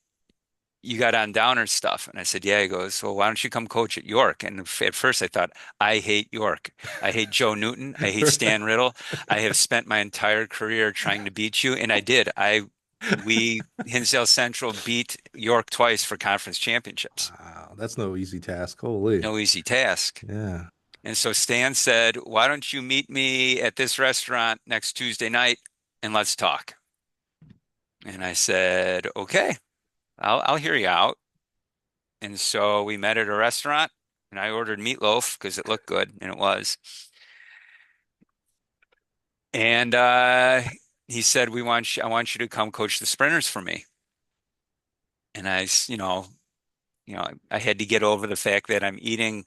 "You got on Downer stuff." And I said, "Yeah." He goes, "Well, why don't you come coach at York?" And at first I thought, I hate York. I hate Joe Newton. I hate Stan Riddle. I have spent my entire career trying to beat you. And I did. Hinsdale Central beat York twice for conference championships. Wow, that's no easy task. Holy. No easy task. Yeah. And so Stan said, "Why don't you meet me at this restaurant next Tuesday night and let's talk?" And I said, "Okay, I'll hear you out." And so we met at a restaurant and I ordered meatloaf because it looked good and it was. And he said, I want you to come coach the sprinters for me. And I had to get over the fact that I'm eating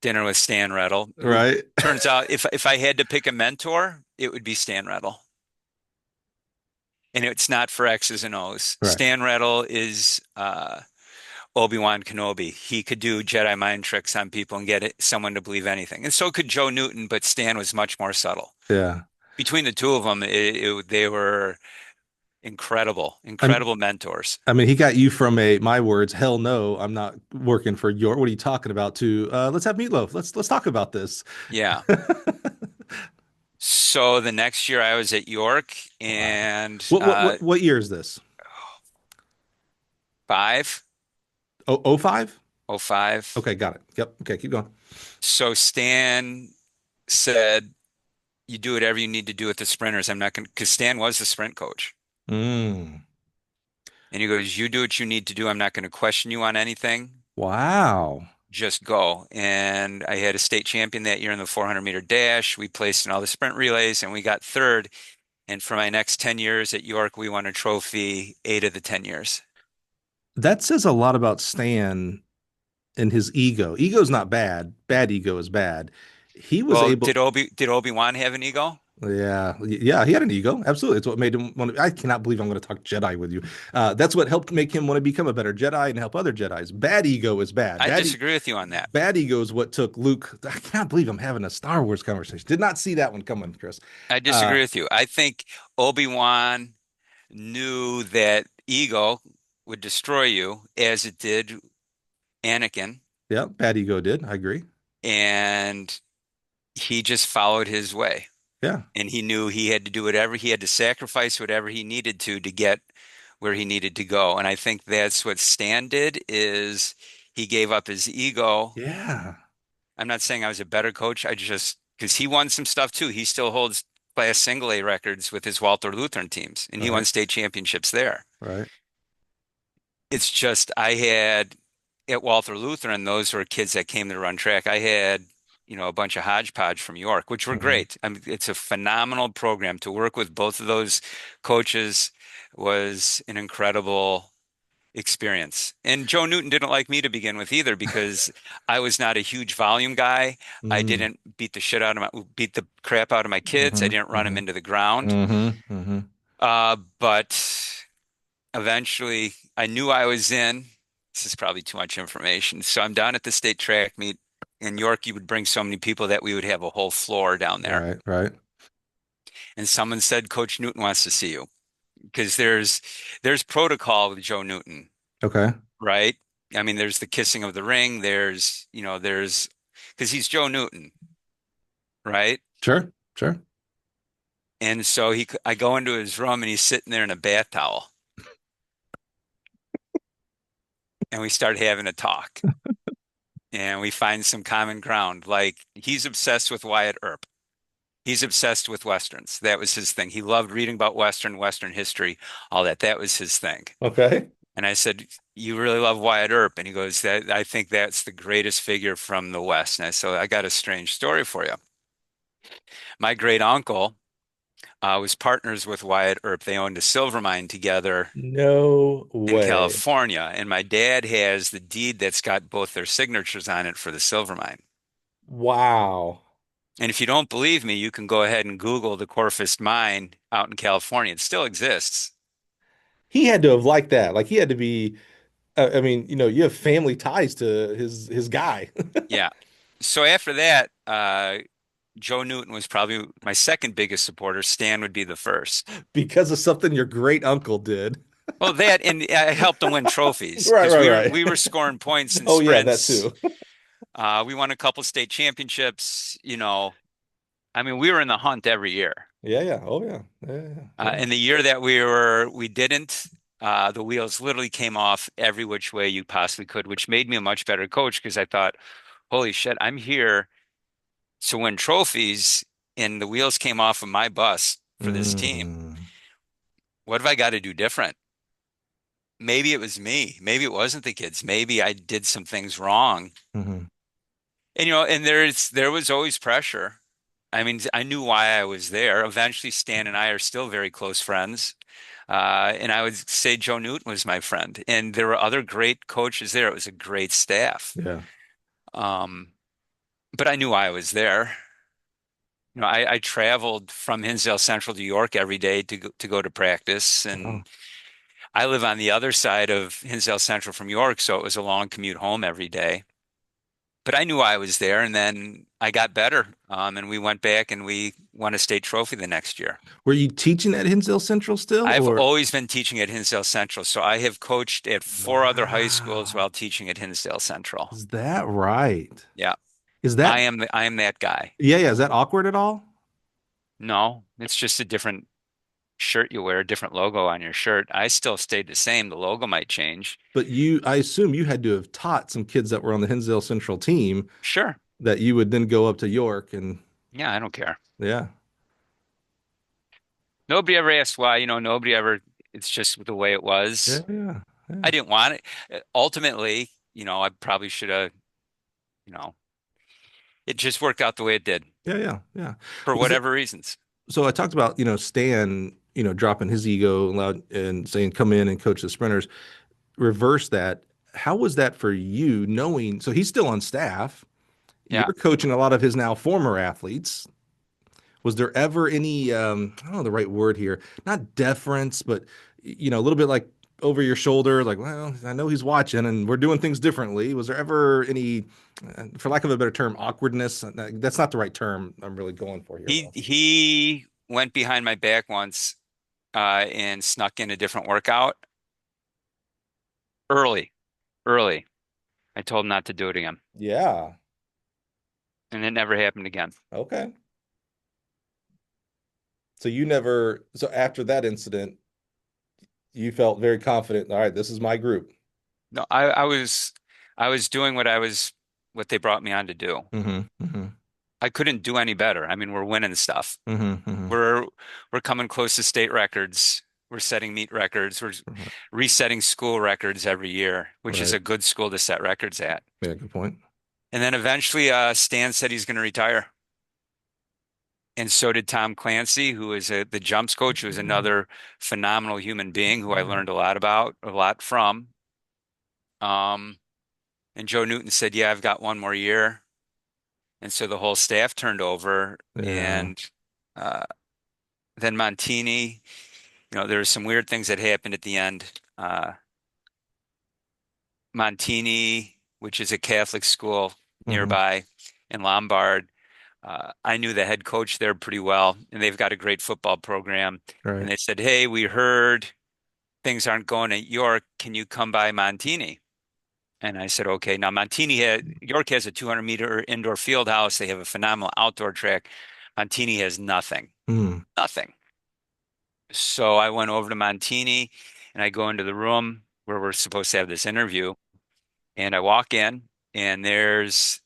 dinner with Stan Riddle, who Right. turns out if I had to pick a mentor, it would be Stan Riddle. And it's not for X's and O's. Right. Stan Riddle is Obi-Wan Kenobi. He could do Jedi mind tricks on people and someone to believe anything. And so could Joe Newton, but Stan was much more subtle. Yeah. Between the two of them, they were incredible, I mean, incredible mentors. I mean, he got you from my words, hell no, I'm not working for your, what are you talking about? To let's have meatloaf. Let's talk about this. Yeah. So the next year I was at York Wow. and What year is this? five, Oh, oh 05? oh five. Okay, got it. Yep. Okay, keep going. So Stan said, "You do whatever you need to do with the sprinters. I'm not going to," because Stan was the sprint coach. Mm. And he goes, "You do what you need to do. I'm not going to question you on anything." Wow. just go. And I had a state champion that year in the 400-meter dash. We placed in all the sprint relays and we got third. And for my next 10 years at York, we won a trophy 8 of the 10 years. That says a lot about Stan and his ego. Ego's not bad. Bad ego is bad. He was Well, able, did Obi-Wan have an ego? yeah, he had an ego. Absolutely. It's what made him want to. I cannot believe I'm going to talk Jedi with you. That's what helped make him want to become a better Jedi and help other Jedis. Bad ego is bad. I disagree with you on that. Bad ego is what took Luke. I cannot believe I'm having a Star Wars conversation. Did not see that one coming, Chris. I Uh, disagree with you. I think Obi-Wan knew that ego would destroy you as it did Anakin, yeah, bad ego did. I agree. and he just followed his way. Yeah, And he knew he had to do whatever he had to sacrifice whatever he needed to get where he needed to go. And I think that's what Stan did is he gave up his ego. yeah, I'm not saying I was a better coach. I just because he won some stuff too. He still holds class single A records with his Walter Lutheran teams, and he won right, state championships there. right. It's just I had at Walther Lutheran, those were kids that came to run track. I had, a bunch of hodgepodge from York, which were Hmm. great. I mean, it's a phenomenal program. To work with both of those coaches was an incredible experience. And Joe Newton didn't like me to begin with either because I was not a huge volume guy. I Mm, didn't beat the crap out of my kids. I hmm, didn't run them hmm, into the ground. hmm, hmm. But eventually I knew I was in. This is probably too much information. So I'm down at the state track meet in York. You would bring so many people that we would have a whole floor down there. Right, right. And someone said, Coach Newton wants to see you because there's protocol with Joe Newton, Okay. right? I mean, there's the kissing of the ring. There's because he's Joe Newton, right? Sure, sure. And so I go into his room and he's sitting there in a bath towel, and we start having a talk. And we find some common ground. Like he's obsessed with Wyatt Earp. He's obsessed with Westerns. That was his thing. He loved reading about Western history, all that. That was his thing. Okay. And I said, "You really love Wyatt Earp?" And he goes, "That I think that's the greatest figure from the West." And I said, "I got a strange story for you. My great uncle was partners with Wyatt Earp. They owned a silver mine together No in way. California, and my dad has the deed that's got both their signatures on it for the silver mine." Wow. And if you don't believe me, you can go ahead and Google the Korfist mine out in California. It still exists. He had to have liked that. Like he had to be, I mean, you have family ties to his guy Yeah. So after that, Joe Newton was probably my second biggest supporter. Stan would be the first. because of something your great uncle did. Well, that and I helped him win trophies Right, because right, we were right. scoring points in Oh yeah, that sprints. too. We won a couple state championships. I mean, we were in the hunt every year. Yeah, yeah. Oh yeah. Yeah, yeah, yeah. And the year that we didn't, the wheels literally came off every which way you possibly could, which made me a much better coach because I thought, holy shit, I'm here to win trophies, and the wheels came off of my bus for this team. Mm, What have I got to do different? Maybe it was me. Maybe it wasn't the kids. Maybe I did some things wrong. hmm. And there was always pressure. I mean, I knew why I was there. Eventually, Stan and I are still very close friends. And I would say Joe Newton was my friend. And there were other great coaches there. It was a great staff. Yeah. Um, but I knew I was there. I traveled from Hinsdale Central to York every day to go to practice. Wow. And I live on the other side of Hinsdale Central from York, so it was a long commute home every day. But I knew I was there, and then I got better. And we went back and we won a state trophy the next year. Were you teaching at Hinsdale Central still, I've or? always been teaching at Hinsdale Central, so I have coached at four other high schools Wow. while teaching at Hinsdale Central. Is that right? Yeah, Is that, I am that guy. yeah, yeah. Is that awkward at all? No, it's just a different shirt you wear, a different logo on your shirt. I still stayed the same. The logo might change. But I assume you had to have taught some kids that were on the Hinsdale Central team Sure. that you would then go up to York and Yeah, I don't care. yeah. Nobody ever asked why, nobody ever, it's just the way it Yeah, was. yeah, I yeah. didn't want it. Ultimately, I probably should have. you know, it just worked out the way it did Yeah, yeah, yeah. for Was it, whatever reasons. so I talked about, Stan, dropping his ego and saying, come in and coach the sprinters. Reverse that. How was that for you knowing? So he's still on staff. Yeah. You're coaching a lot of his now former athletes. Was there ever any, I don't know the right word here, not deference, but, a little bit like over your shoulder, like, well, I know he's watching and we're doing things differently. Was there ever any, for lack of a better term, awkwardness? That's not the right term I'm really going for here, He though. he went behind my back once and snuck in a different workout early, early. I told him not to do it again, Yeah. and it never happened again. Okay. So after that incident, you felt very confident. All right, this is my group. No, I was doing what they brought me on to do. Mm-hmm. Mm-hmm. I couldn't do any better. I mean, we're winning stuff. Mm-hmm. Mm-hmm. We're we're coming close to state records. We're setting meet records. We're Right. resetting school records every year, which is Right. a good school to set records at. Yeah, good point. And then eventually, Stan said he's going to retire. And so did Tom Clancy, who is the jumps coach, who is another phenomenal human being who I learned a lot from. Um, and Joe Newton said, "Yeah, I've got one more year." And so the whole staff turned over. Yeah. And uh, then Montini, there were some weird things that happened at the end. Montini, which is a Catholic school Mm-hmm. nearby in Lombard, I knew the head coach there pretty well, and they've got a great football program. And Right. they said, "Hey, we heard things aren't going at York. Can you come by Montini?" And I said, "Okay." Now, York has a 200-meter indoor field house. They have a phenomenal outdoor track. Montini has nothing, Mm. nothing. So I went over to Montini, and I go into the room where we're supposed to have this interview. And I walk in, and there's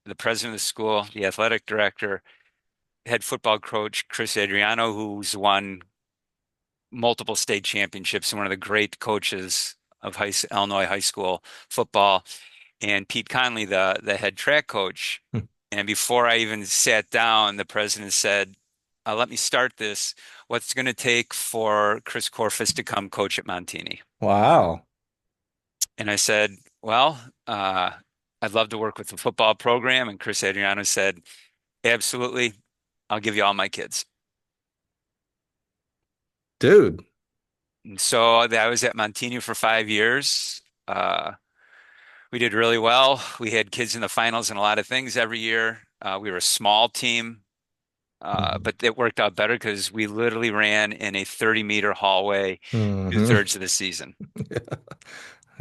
the president of the school, the athletic director, head football coach Chris Adriano, who's won multiple state championships and one of the great coaches of Illinois high school football, and Pete Conley, the head track coach. And before I even sat down, the president said, "Let me start this. What's going to take for Chris Korfist to come coach at Montini?" Wow. And I said, "Well, I'd love to work with the football program." And Chris Adriano said, "Absolutely. I'll give you all my kids." Dude. And so I was at Montini for 5 years. We did really well. We had kids in the finals and a lot of things every year. We were a small team, Mm-hmm. but it worked out better because we literally ran in a 30-meter hallway Mm-hmm. 2/3 of the season.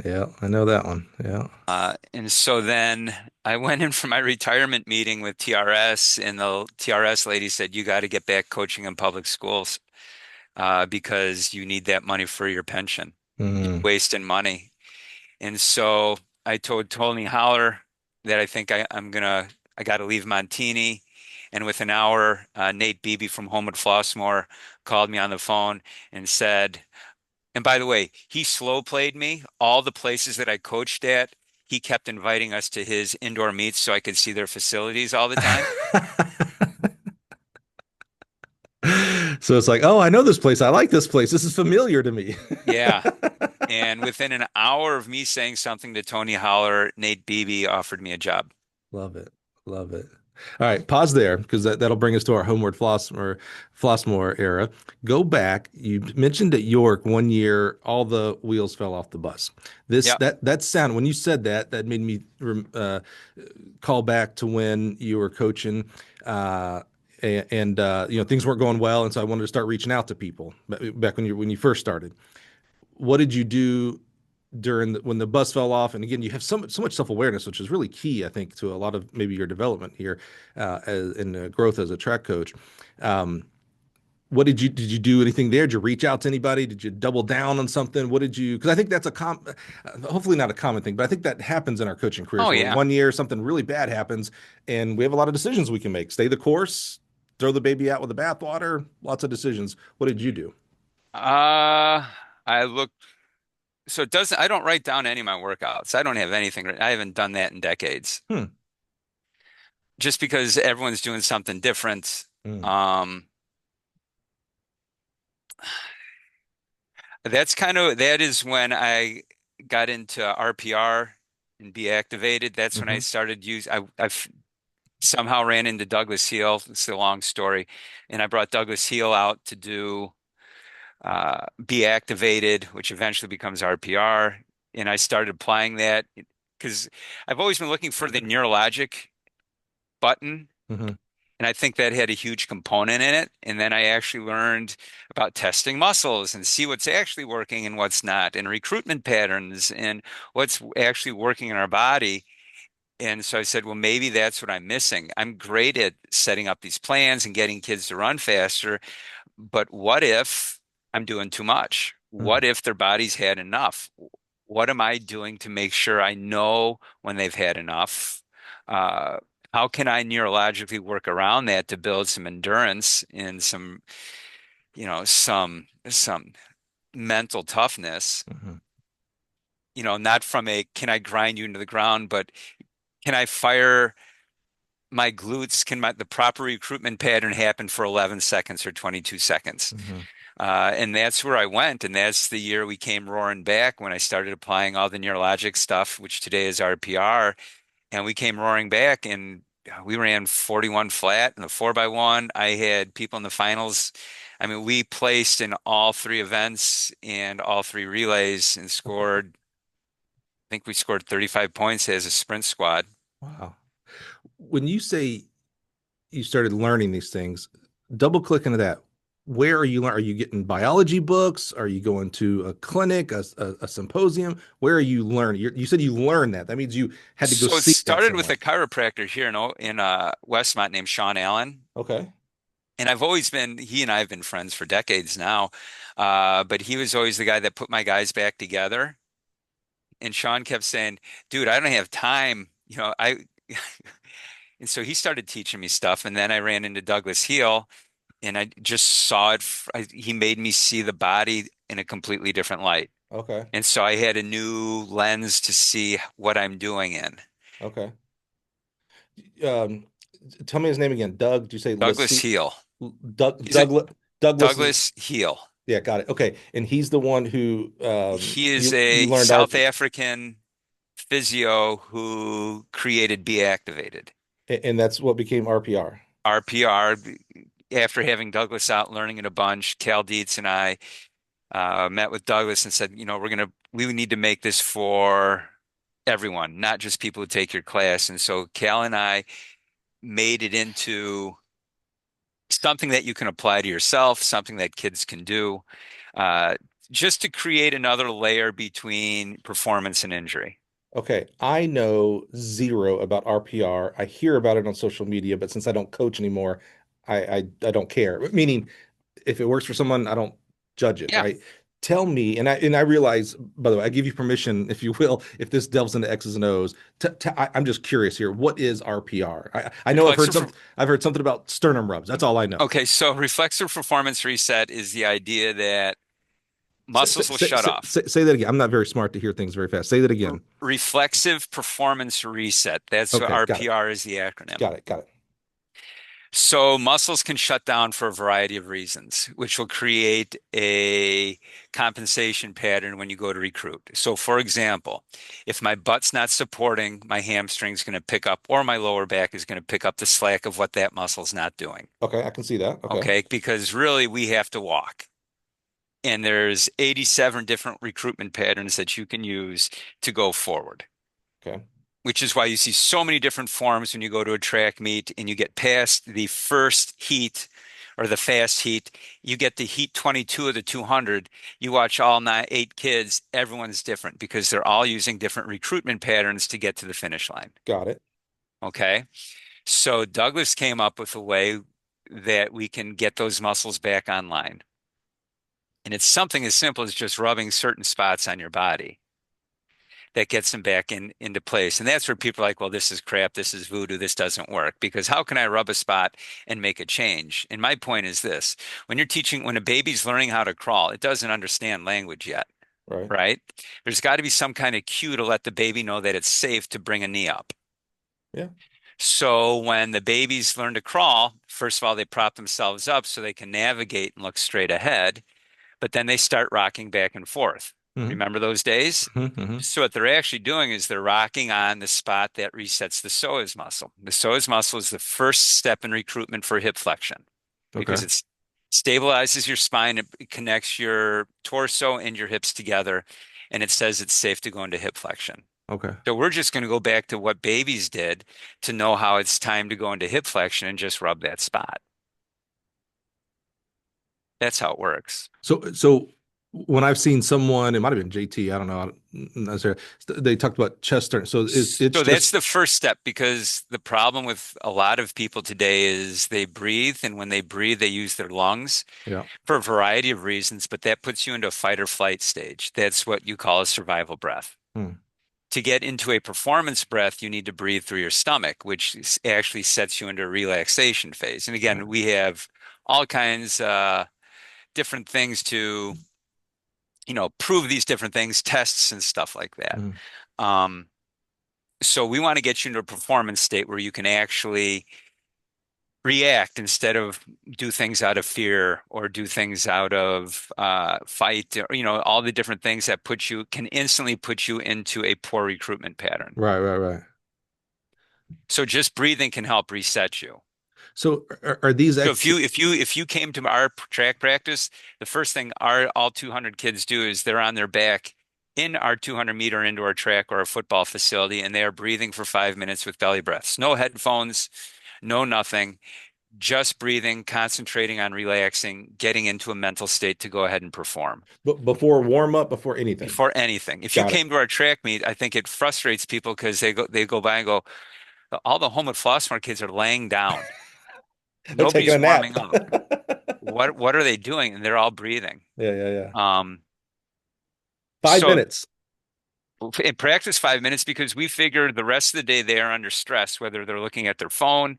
Yeah, I know that one. Yeah. And so then I went in for my retirement meeting with TRS, and the TRS lady said, "You got to get back coaching in public schools because you need that money for your pension. You're Mm. wasting money." And so I told Tony Holler that I got to leave Montini. And within an hour, Nate Beebe from Homewood-Flossmoor called me on the phone and said, and by the way, he slow played me. All the places that I coached at, he kept inviting us to his indoor meets so I could see their facilities all the time. So it's like, oh, I know this place. I like this place. This is familiar to me. Yeah. And within an hour of me saying something to Tony Holler, Nate Beebe offered me a job. Love it. Love it. All right, pause there because that'll bring us to our Flossmoor era. Go back. You mentioned at York 1 year, all the wheels fell off the bus. This Yeah. that sound when you said that, that made me call back to when you were coaching, and things weren't going well, and so I wanted to start reaching out to people back when you first started. What did you do when the bus fell off? And again, you have so much self-awareness, which is really key, I think, to a lot of maybe your development here and growth as a track coach. Um, what did you do anything there? Did you reach out to anybody? Did you double down on something? What did you, because I think that's hopefully not a common thing, but I think that happens in our coaching careers Oh, where yeah. 1 year something really bad happens and we have a lot of decisions we can make. Stay the course, throw the baby out with the bathwater, lots of decisions. What did you do? Uh, I look, so I don't write down any of my workouts. I don't have anything. I haven't done that in decades. Hmm. just because everyone's doing something different. Mm. Um, that is when I got into RPR and be activated. That's when I Hmm. started I've somehow ran into Douglas Heel. It's a long story. And I brought Douglas Heel out to do be activated, which eventually becomes RPR. And I started applying that because I've always been looking for the neurologic button. Hmm. And I think that had a huge component in it. And then I actually learned about testing muscles and see what's actually working and what's not, and recruitment patterns and what's actually working in our body. And so I said, well, maybe that's what I'm missing. I'm great at setting up these plans and getting kids to run faster, but what if I'm doing too much? Mm. What if their body's had enough? What am I doing to make sure I know when they've had enough? Uh, how can I neurologically work around that to build some endurance and some mental toughness? Hmm. Not from a can I grind you into the ground, but can I fire my glutes? Can the proper recruitment pattern happen for 11 seconds or 22 seconds? Hmm. And that's where I went. And that's the year we came roaring back when I started applying all the neurologic stuff, which today is RPR. And we came roaring back and we ran 41 flat in the 4x1. I had people in the finals. I mean, we placed in all three events and all three relays and scored, I think we scored 35 points as a sprint squad. Wow. When you say you started learning these things, double click into that. Where are you learning? Are you getting biology books? Are you going to a clinic, a symposium? Where are you learning? You said you learned that. That means you had to go So it see that started with a somewhere. chiropractor here in Westmont named Sean Allen. Okay. And he and I have been friends for decades now. But he was always the guy that put my guys back together. And Sean kept saying, dude, I don't have time. And so he started teaching me stuff. And then I ran into Douglas Heel and I just saw it. He made me see the body in a completely different light. Okay. And so I had a new lens to see what I'm doing in. Okay. Um, Tell me his name again. Doug, did you say Douglas Lassie? Heel. Doug, He's a Douglas is, Douglas Heel. yeah, got it. Okay. And he's the one who He is you a learned South RP, African physio who created Be Activated. and that's what became RPR. RPR, after having Douglas out learning it a bunch, Cal Dietz and I met with Douglas and said, we need to make this for everyone, not just people who take your class. And so Cal and I made it into something that you can apply to yourself, something that kids can do, uh, just to create another layer between performance and injury. Okay, I know zero about RPR. I hear about it on social media, but since I don't coach anymore, I don't care. Meaning, if it works for someone, I don't judge it, Yeah. right? Tell me, and I realize, by the way, I give you permission, if you will, if this delves into X's and O's. I'm just curious here. What is RPR? I know Reflexive I've heard something about sternum rubs. That's all I know. Okay, so reflexive performance reset is the idea that Say, muscles will shut off. say that again. I'm not very smart to hear things very fast. Say that again. Reflexive performance reset. That's what Okay, got it. RPR is the acronym. Got it. Got it. So muscles can shut down for a variety of reasons, which will create a compensation pattern when you go to recruit. So for example, if my butt's not supporting, my hamstring's going to pick up, or my lower back is going to pick up the slack of what that muscle's not doing. Okay, I can see that. Okay. Okay, because really we have to walk. And there's 87 different recruitment patterns that you can use to go forward, Okay. which is why you see so many different forms when you go to a track meet and you get past the first heat or the fast heat. You get to heat 22 of the 200. You watch all eight kids. Everyone's different because they're all using different recruitment patterns to get to the finish line. Got it. Okay. So Douglas came up with a way that we can get those muscles back online. And it's something as simple as just rubbing certain spots on your body that gets them back into place. And that's where people are like, well, this is crap. This is voodoo. This doesn't work. Because how can I rub a spot and make a change? And my point is this, when a baby's learning how to crawl, it doesn't understand language yet, Right. right? There's got to be some kind of cue to let the baby know that it's safe to bring a knee up. Yeah. So when the babies learn to crawl, first of all, they prop themselves up so they can navigate and look straight ahead, but then they start rocking back and forth. Hmm. Remember those days? Hmm. Hmm. So what they're actually doing is they're rocking on the spot that resets the psoas muscle. The psoas muscle is the first step in recruitment for hip flexion Okay. because it stabilizes your spine, it connects your torso and your hips together, and it says it's safe to go into hip flexion. Okay. So we're just going to go back to what babies did to know how it's time to go into hip flexion and just rub that spot. That's how it works. So when I've seen someone, it might have been JT, I don't know, necessarily, they talked about chest turn. So it's So that's just, the first step because the problem with a lot of people today is they breathe, and when they breathe, they use their lungs yeah. for a variety of reasons, but that puts you into a fight or flight stage. That's what you call a survival breath. Hmm. To get into a performance breath, you need to breathe through your stomach, which actually sets you into a relaxation phase. And again, Right. we have all kinds different things to, prove these different things, tests and stuff like that. Hmm. Um, so we want to get you into a performance state where you can actually react instead of do things out of fear or do things out of fight or all the different things that can instantly put you into a poor recruitment pattern. Right, right, right. So just breathing can help reset you. So are these So act if you came to our track practice, the first thing our all 200 kids do is they're on their back in our 200-meter indoor track or a football facility, and they are breathing for 5 minutes with belly breaths. No headphones, no nothing, just breathing, concentrating on relaxing, getting into a mental state to go ahead and perform before warm up, before anything? before anything. If you Got it. came to our track meet, I think it frustrates people because they go by and go, all the Homewood-Flossmoor kids are laying down. They're taking a Nobody's nap. warming up. What are they doing? And they're all breathing. Yeah, yeah, yeah. Um, 5 minutes. in practice 5 minutes because we figure the rest of the day they are under stress, whether they're looking at their phone,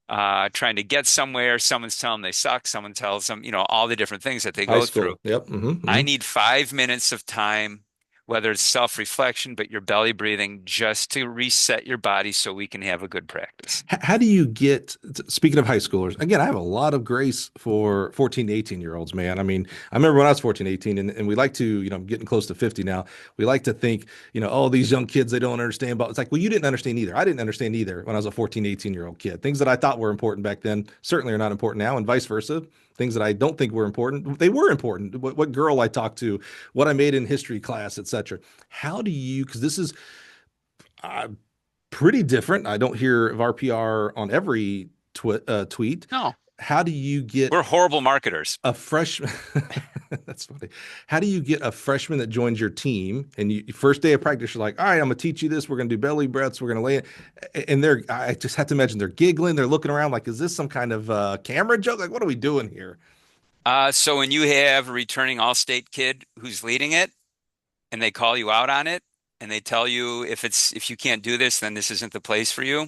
trying to get somewhere, someone's telling them they suck, someone tells them, all the different things that they High go through. school. Yep. Hmm. I Hmm. need 5 minutes of time, whether it's self-reflection, but your belly breathing, just to reset your body so we can have a good practice. How do you get, speaking of high schoolers, again, I have a lot of grace for 14 to 18-year-olds, man. I mean, I remember when I was 14, 18, and we like to, getting close to 50 now, we like to think, oh, these young kids, they don't understand. But it's like, well, you didn't understand either. I didn't understand either when I was a 14, 18-year-old kid. Things that I thought were important back then certainly are not important now, and vice versa. Things that I don't think were important, they were important. What girl I talked to, what I made in history class, etc. How do you, because this is, uh, pretty different. I don't hear of RPR on every tweet. No, How do you get we're horrible marketers. a freshman? That's funny. How do you get a freshman that joins your team and you first day of practice, you're like, all right, I'm gonna teach you this. We're gonna do belly breaths. We're gonna lay it. And I just have to imagine they're giggling. They're looking around like, is this some kind of camera joke? Like, what are we doing here? So when you have a returning all-state kid who's leading it and they call you out on it and they tell you if you can't do this, then this isn't the place for you,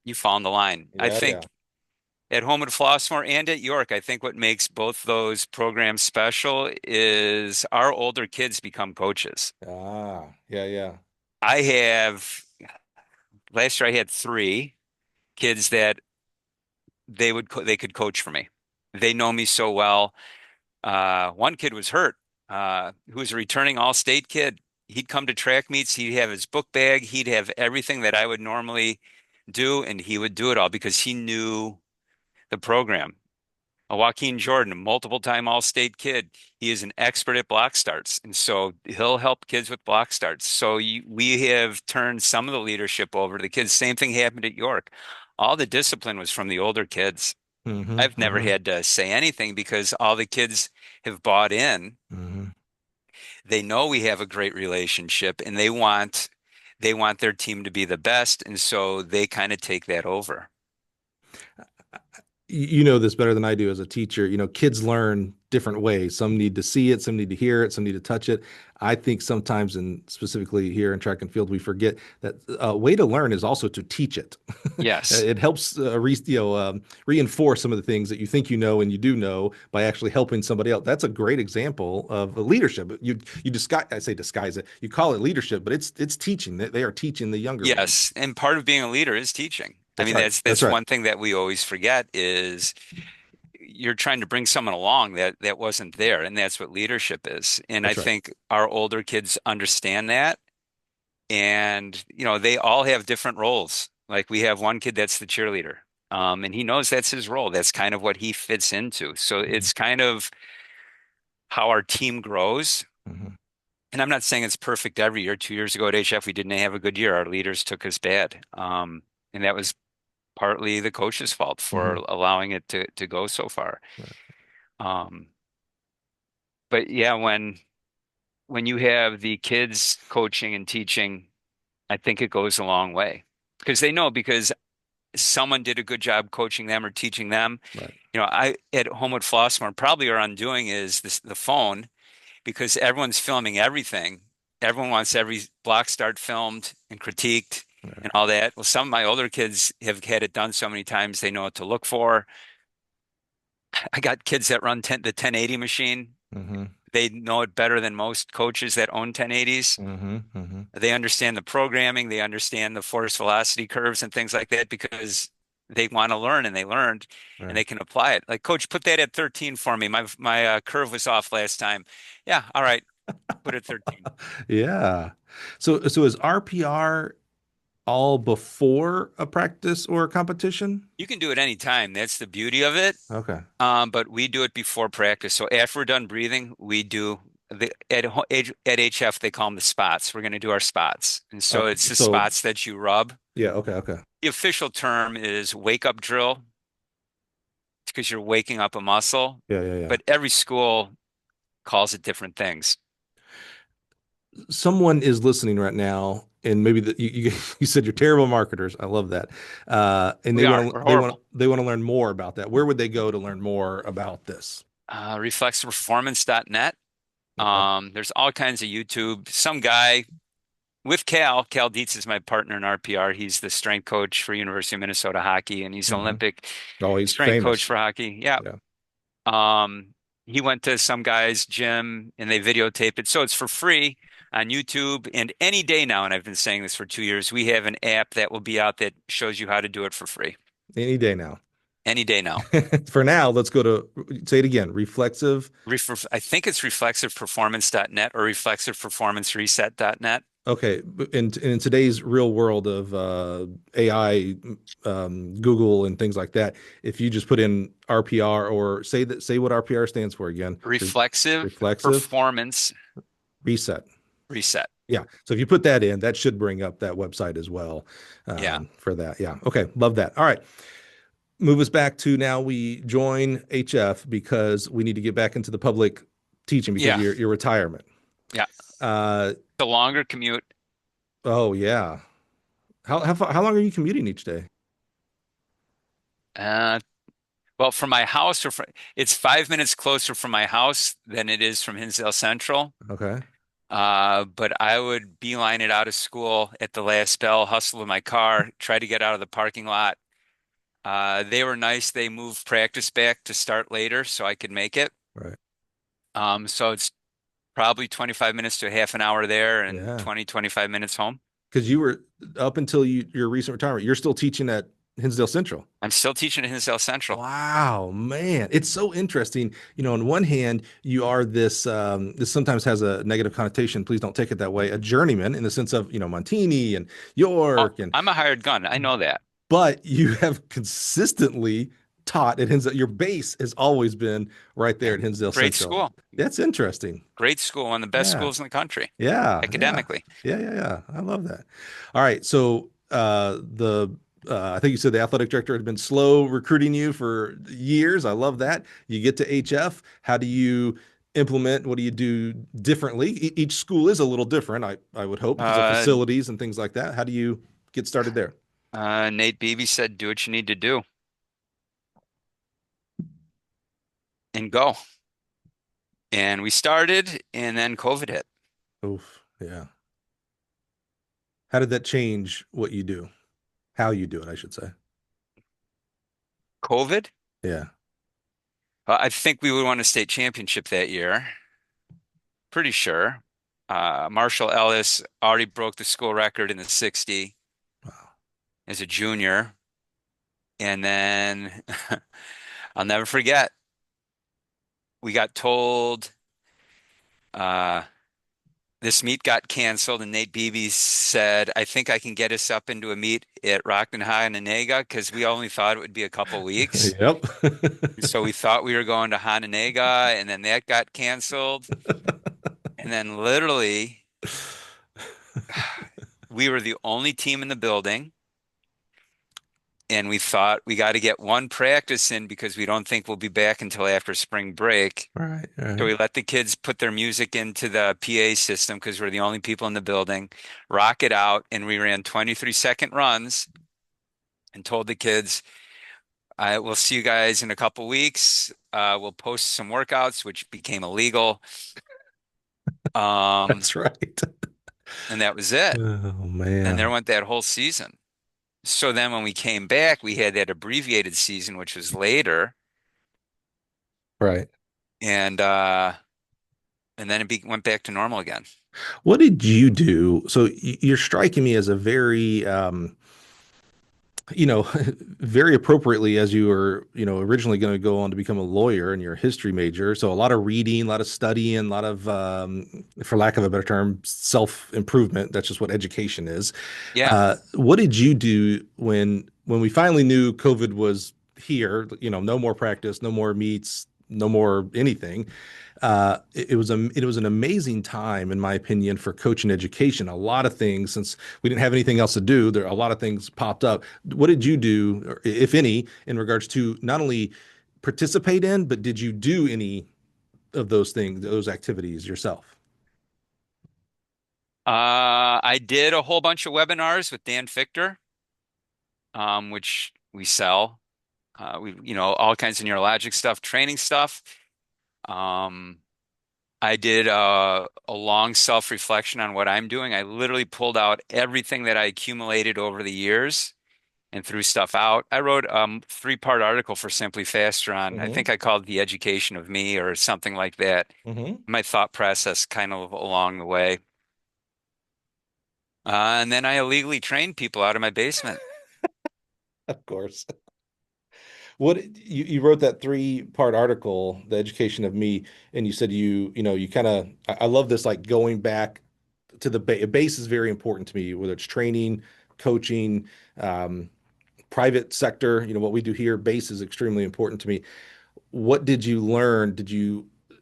you fall in the line. I Yeah, yeah. think at Homewood-Flossmoor and at York, I think what makes both those programs special is our older kids become coaches. Ah, yeah, yeah. I have last year I had three kids that they could coach for me. They know me so well. One kid was hurt, who was a returning all-state kid. He'd come to track meets. He'd have his book bag. He'd have everything that I would normally do, and he would do it all because he knew the program. A Joaquin Jordan, a multiple time All-State kid. He is an expert at block starts. And so he'll help kids with block starts. So we have turned some of the leadership over to the kids. Same thing happened at York. All the discipline was from the older kids. Mm-hmm, I've never mm-hmm, had to say anything because all the kids have bought in. mm-hmm. They know we have a great relationship and they want their team to be the best. And so they kind of take that over. You know this better than I do as a teacher. Kids learn different ways. Some need to see it, some need to hear it, some need to touch it. I think sometimes, and specifically here in track and field, we forget that a way to learn is also to teach it. Yes. It helps reinforce some of the things that you think you know and you do know by actually helping somebody else. That's a great example of leadership. You disguise, I say disguise it. You call it leadership, but it's teaching. They are teaching the younger ones. Yes. And part of being a leader is teaching. I That's mean, right. That's that's right. one thing that we always forget is you're trying to bring someone along that wasn't there, and that's what leadership is. And I That's right. think our older kids understand that, and they all have different roles. Like we have one kid that's the cheerleader, and he knows that's his role. That's kind of what he fits into. So Mm-hmm. it's kind of how our team grows. Mm-hmm. And I'm not saying it's perfect every year. 2 years ago at HF, we didn't have a good year. Our leaders took us bad. And that was partly the coach's fault for Mm-hmm. allowing it to go so far. Right. Um, but yeah, when you have the kids coaching and teaching, I think it goes a long way because they know because someone did a good job coaching them or teaching them. Right. I at Homewood-Flossmoor probably our undoing is the phone because everyone's filming everything. Everyone wants every block start filmed and critiqued Right. and all that. Well, some of my older kids have had it done so many times they know what to look for. I got kids that run the 1080 machine. Mm-hmm. They know it better than most coaches that own 1080s. Mm-hmm. Mm-hmm. They understand the programming, they understand the force velocity curves and things like that because they want to learn and they learned and Right. they can apply it. Like, coach, put that at 13 for me. My curve was off last time. Yeah, all right, put it at 13. Yeah. So is RPR all before a practice or a competition? You can do it anytime. That's the beauty of it. Okay. But we do it before practice. So after we're done breathing, we do at HF they call them the spots. We're going to do our spots, and so it's the So spots that you rub. yeah, okay, okay. The official term is wake up drill because you're waking up a muscle, Yeah, yeah, yeah. but every school calls it different things. Someone is listening right now, and maybe you said you're terrible marketers. I love that. And We are. We're horrible. they want to learn more about that. Where would they go to learn more about this? Reflexiveperformance.net. Okay. There's all kinds of YouTube. Some guy with Cal Dietz is my partner in RPR. He's the strength coach for University of Minnesota hockey, and he's an Hmm. Olympic Oh, he's strength coach famous. for hockey. Yeah. Yeah. He went to some guy's gym and they videotape it. So it's for free on YouTube. And any day now, and I've been saying this for 2 years, we have an app that will be out that shows you how to do it for free. Any day now. Any day now. For now, let's go to say it again. Reflexive. I think it's reflexiveperformance.net or reflexiveperformancereset.net. Okay, in today's real world of AI, Google and things like that, if you just put in RPR or say what RPR stands for again, Reflexive reflexive Performance reset. Reset. Yeah. So if you put that in, that should bring up that website as well Yeah. for that. Yeah. Okay. Love that. All right. Move us back to now we join HF because we need to get back into the public teaching because Yeah. your retirement. Yeah. Uh, The longer commute. oh yeah. How long are you commuting each day? Uh, well, from my house it's 5 minutes closer from my house than it is from Hinsdale Central. Okay. But I would beeline it out of school at the last bell, hustle in my car, try to get out of the parking lot. They were nice. They moved practice back to start later so I could make it. Right. So it's probably 25 minutes to a half an hour there and Yeah. 25 minutes home. Because you were up until your recent retirement, you're still teaching at Hinsdale Central. I'm still teaching at Hinsdale Central. Wow, man. It's so interesting. On one hand, you are this sometimes has a negative connotation. Please don't take it that way. A journeyman in the sense of, Montini and Oh, York and I'm a hired gun. I know that. but you have consistently taught at Hinsdale. Your base has always been right there Yeah. at Hinsdale Great Central. school. That's interesting. Great school. One of the best Yeah. schools in the country, Yeah, yeah, academically. yeah, yeah, yeah. I love that. All right, so the I think you said the athletic director had been slow recruiting you for years. I love that. You get to HF. How do you implement? What do you do differently? Each school is a little different. I would hope because of Uh, facilities and things like that. How do you get started there? Nate Beebe said, do what you need to do and go. And we started, and then COVID hit. Oof, yeah. How did that change what you do? How you do it, I should say. COVID? Yeah. I think we would won a state championship that year. Pretty sure. Marshall Ellis already broke the school record in the 60 Wow. as a junior. And then I'll never forget, we got told uh, this meet got canceled, and Nate Beebe said, I think I can get us up into a meet at Rockland High in Onega because we only thought it would be a couple weeks. Yep. So we thought we were going to Hononegah, and then that got canceled. And then literally, we were the only team in the building, and we thought we got to get one practice in because we don't think we'll be back until after spring break. All right, all So right. we let the kids put their music into the PA system because we're the only people in the building, rock it out, and we ran 23-second runs and told the kids, we'll see you guys in a couple weeks. We'll post some workouts, which became illegal. Um, That's right. and that was it. Oh And there man. went that whole season. So then when we came back, we had that abbreviated season, which was later, Right. and then went back to normal again. What did you do? So you're striking me as a very very appropriately as you were, originally going to go on to become a lawyer and you're a history major. So a lot of reading, a lot of studying, a lot of, for lack of a better term, self-improvement. That's just what education is. Yeah. What did you do when we finally knew COVID was here? No more practice, no more meets, no more anything. It was an amazing time, in my opinion, for coaching education. A lot of things, since we didn't have anything else to do, there a lot of things popped up. What did you do, or if any, in regards to not only participate in, but did you do any of those things, those activities yourself? I did a whole bunch of webinars with Dan Fichter, which we sell. All kinds of neurologic stuff, training stuff. Um, I did a long self-reflection on what I'm doing. I literally pulled out everything that I accumulated over the years and threw stuff out. I wrote a three-part article for Simply Faster on, I Mm-hmm. think I called it The Education of Me or something like that. Mm-hmm. My thought process kind of along the way. And then I illegally trained people out of my basement. Of course. What you wrote that three-part article, The Education of Me, and you said you kind of I love this, like going back to the base is very important to me, whether it's training, coaching, um, private sector, what we do here, base is extremely important to me. What did you learn?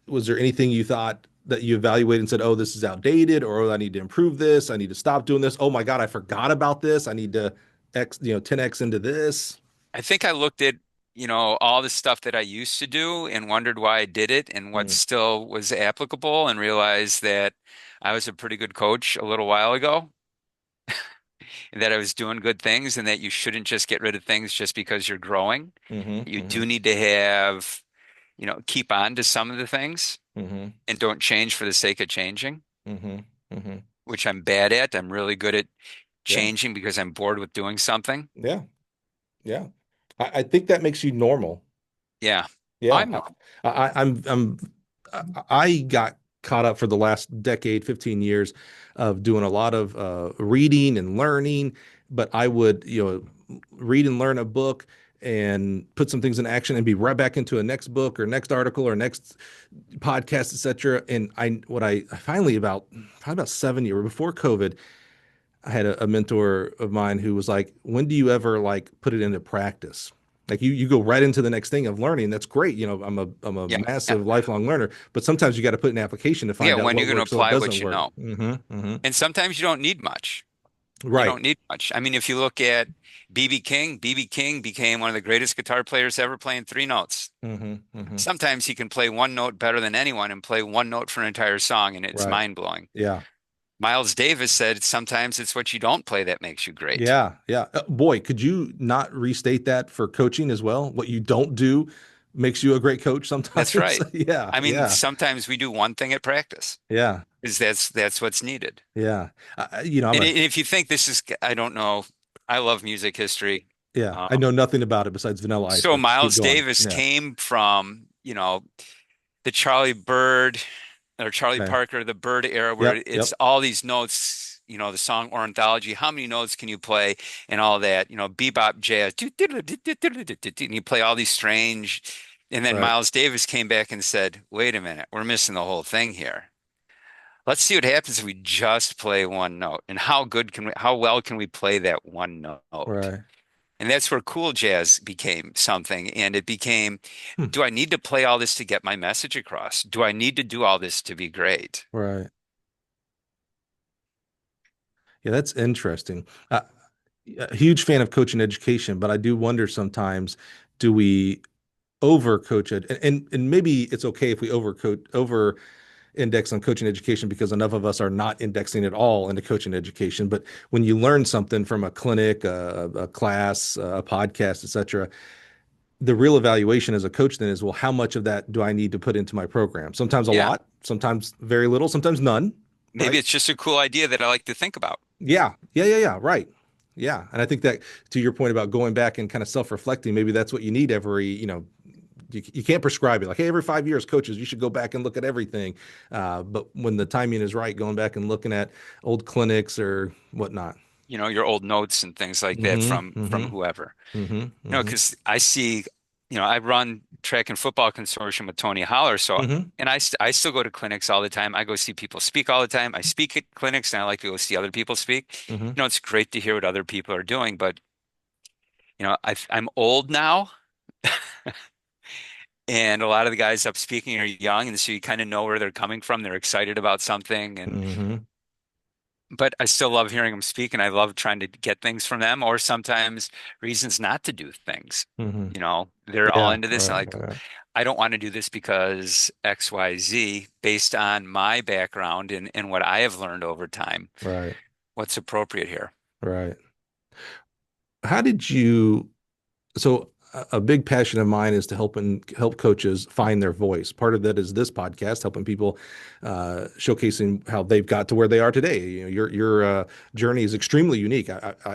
Was there anything you thought that you evaluated and said, oh, this is outdated, or oh, I need to improve this, I need to stop doing this, oh my God, I forgot about this, I need to 10x into this? I think I looked at, all the stuff that I used to do and wondered why I did it and what Mm, still was applicable and realized that I was a pretty good coach a little while ago and that I was doing good things and that you shouldn't just get rid of things just because you're growing. You mm-hmm, do need to have, keep on to some of the things mm-hmm, and don't change for the sake of changing, mm-hmm, mm-hmm. which I'm bad at. I'm really good at Yeah, changing because I'm bored with doing something. yeah, yeah. I think that makes you normal. Yeah. Yeah, I'm I got caught up for the last decade, 15 years of doing a lot of reading and learning, but I would, read and learn a book and put some things in action and be right back into a next book or next article or next podcast, etc. And I finally probably about 7 years before COVID, I had a mentor of mine who was like, when do you ever like put it into practice? Like you go right into the next thing of learning. That's great. I'm a yeah. Yeah. massive lifelong learner, but sometimes you got to put an application to Yeah, find out when you're what going to works, what apply doesn't what you work. know. And sometimes you don't need much. You Right. don't need much. I mean, if you look at BB King became one of the greatest guitar players ever playing three notes. Hmm. Sometimes he can play one note better than anyone and play one note for an entire song, and it's Right. mind-blowing. Yeah. Miles Davis said sometimes it's what you don't play that makes you great. Yeah. Yeah. Boy, could you not restate that for coaching as well? What you don't do makes you a great coach That's sometimes. right. Yeah. I mean, Yeah. sometimes we do one thing at practice, Yeah. is that's what's needed. Yeah. I'm And if you think this is, I don't know, I love music history. yeah. I Um, know nothing about it besides Vanilla Ice, so but keep Miles going. Davis Yeah. came from, the Charlie Bird or Charlie Okay. Parker, the Bird era, where Yep. it's Yep. all these notes, the song Ornithology, how many notes can you play and all that, bebop jazz, and you play all these strange. And then Right. Miles Davis came back and said, wait a minute, we're missing the whole thing here. Let's see what happens if we just play one note. And how well can we play that one note? Right. And that's where cool jazz became something. And it became, Hmm. do I need to play all this to get my message across? Do I need to do all this to be great? Right. Yeah, that's interesting. A huge fan of coaching education, but I do wonder sometimes, do we overcoach it? And maybe it's okay if we over index on coaching education because enough of us are not indexing at all into coaching education. But when you learn something from a clinic, a class, a podcast, etc., the real evaluation as a coach then is, well, how much of that do I need to put into my program? Sometimes a Yeah. lot, sometimes very little, sometimes none, Maybe right? it's just a cool idea that I like to think about. Yeah, right. Yeah. And I think that to your point about going back and kind of self-reflecting, maybe that's what you need every, you can't prescribe it like, hey, every 5 years, coaches, you should go back and look at everything. But when the timing is right, going back and looking at old clinics or whatnot. Your old notes and things like that Mm-hmm. from Mm-hmm. whoever. Mm-hmm. Mm-hmm. Because I see, I run track and football consortium with Tony Holler, so Mm-hmm. and I still go to clinics all the time. I go see people speak all the time. I speak at clinics and I like to go see other people speak. Mm-hmm. It's great to hear what other people are doing, but I'm old now, and a lot of the guys up speaking are young, and so you kind of know where they're coming from. They're excited about something, and Mm-hmm. but I still love hearing them speak, and I love trying to get things from them, or sometimes reasons not to do things. Mm-hmm. They're all Yeah. into this, and Right. like, Right. I don't want to do this because XYZ, based on my background and what I have learned over time. Right. What's appropriate here? Right. How did you So a big passion of mine is to help coaches find their voice. Part of that is this podcast, helping people showcasing how they've got to where they are today. Your journey is extremely unique.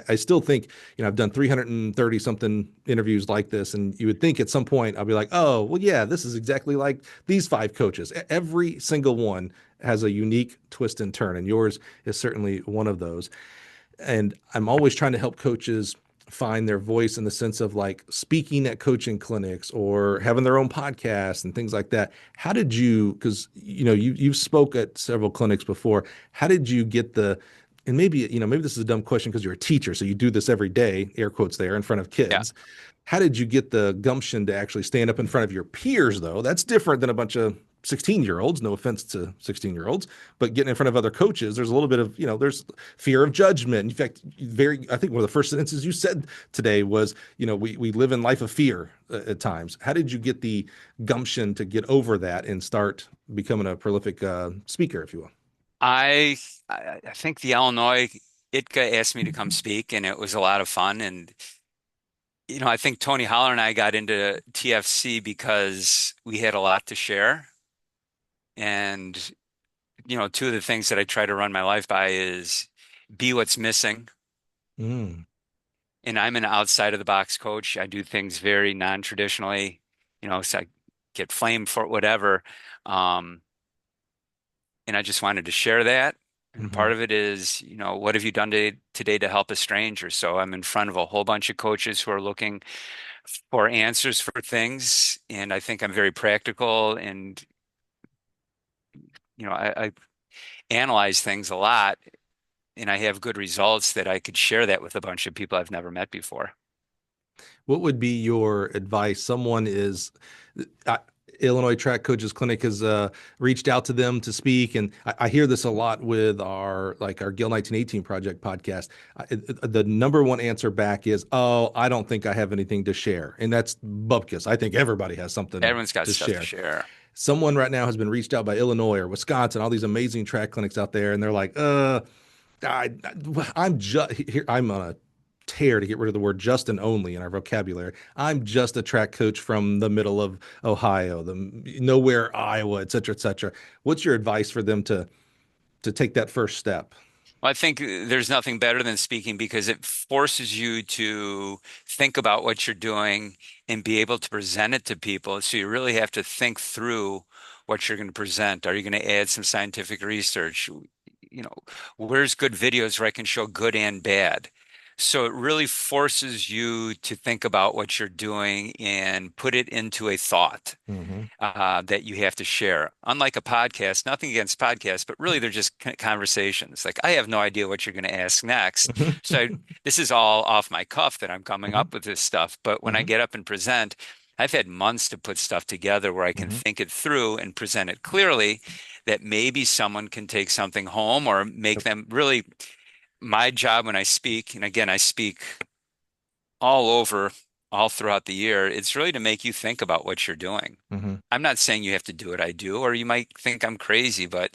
I still think, I've done 330 something interviews like this, and you would think at some point I'll be like, oh, well, yeah, this is exactly like these five coaches. Every single one has a unique twist and turn, and yours is certainly one of those. And I'm always trying to help coaches find their voice in the sense of like speaking at coaching clinics or having their own podcasts and things like that. How did you, because you've spoke at several clinics before. How did you get and maybe this is a dumb question because you're a teacher, so you do this every day, air quotes there, in front of Yeah. kids. How did you get the gumption to actually stand up in front of your peers, though? That's different than a bunch of 16-year-olds, no offense to 16-year-olds, but getting in front of other coaches, there's a little bit of, there's fear of judgment. In fact, I think one of the first sentences you said today was, we live in life of fear at times. How did you get the gumption to get over that and start becoming a prolific speaker, if you will? I think the Illinois ITCA asked me to come speak, and it was a lot of fun. And I think Tony Holler and I got into TFC because we had a lot to share. And two of the things that I try to run my life by is be what's missing. Mm, And I'm an outside of the box coach. I do things very non-traditionally, so I get flamed for whatever. Um, and I just wanted to share that. And hmm part of it is, what have you done today to help a stranger? So I'm in front of a whole bunch of coaches who are looking for answers for things. And I think I'm very practical and, I analyze things a lot and I have good results that I could share that with a bunch of people I've never met before. What would be your advice? Someone is, uh, Illinois Track Coaches Clinic has reached out to them to speak, and I hear this a lot with our Gill 1918 Project podcast. The number one answer back is, "Oh, I don't think I have anything to share," and that's bupkis. I think everybody has something Everyone's got to stuff to share. share. Someone right now has been reached out by Illinois or Wisconsin, all these amazing track clinics out there, and they're like, I, I'm just here. I'm on a tear to get rid of the word just and only in our vocabulary. I'm just a track coach from the middle of Ohio, the nowhere Iowa, et cetera, et cetera. What's your advice for them to take that first step? Well, I think there's nothing better than speaking because it forces you to think about what you're doing and be able to present it to people. So you really have to think through what you're going to present. Are you going to add some scientific research? where's good videos where I can show good and bad. So it really forces you to think about what you're doing and put it into a thought Mm-hmm. that you have to share. Unlike a podcast, nothing against podcasts, but really they're just conversations. Like I have no idea what you're going to ask next. So this is all off my cuff that I'm coming Mm-hmm. up with this stuff. But when I Mm-hmm. get up and present, I've had months to put stuff together where I can Mm-hmm. think it through and present it clearly that maybe someone can take something home or make Yep. them really my job when I speak, and again, I speak all over, all throughout the year, it's really to make you think about what you're doing. Mm-hmm. I'm not saying you have to do what I do, or you might think I'm crazy, but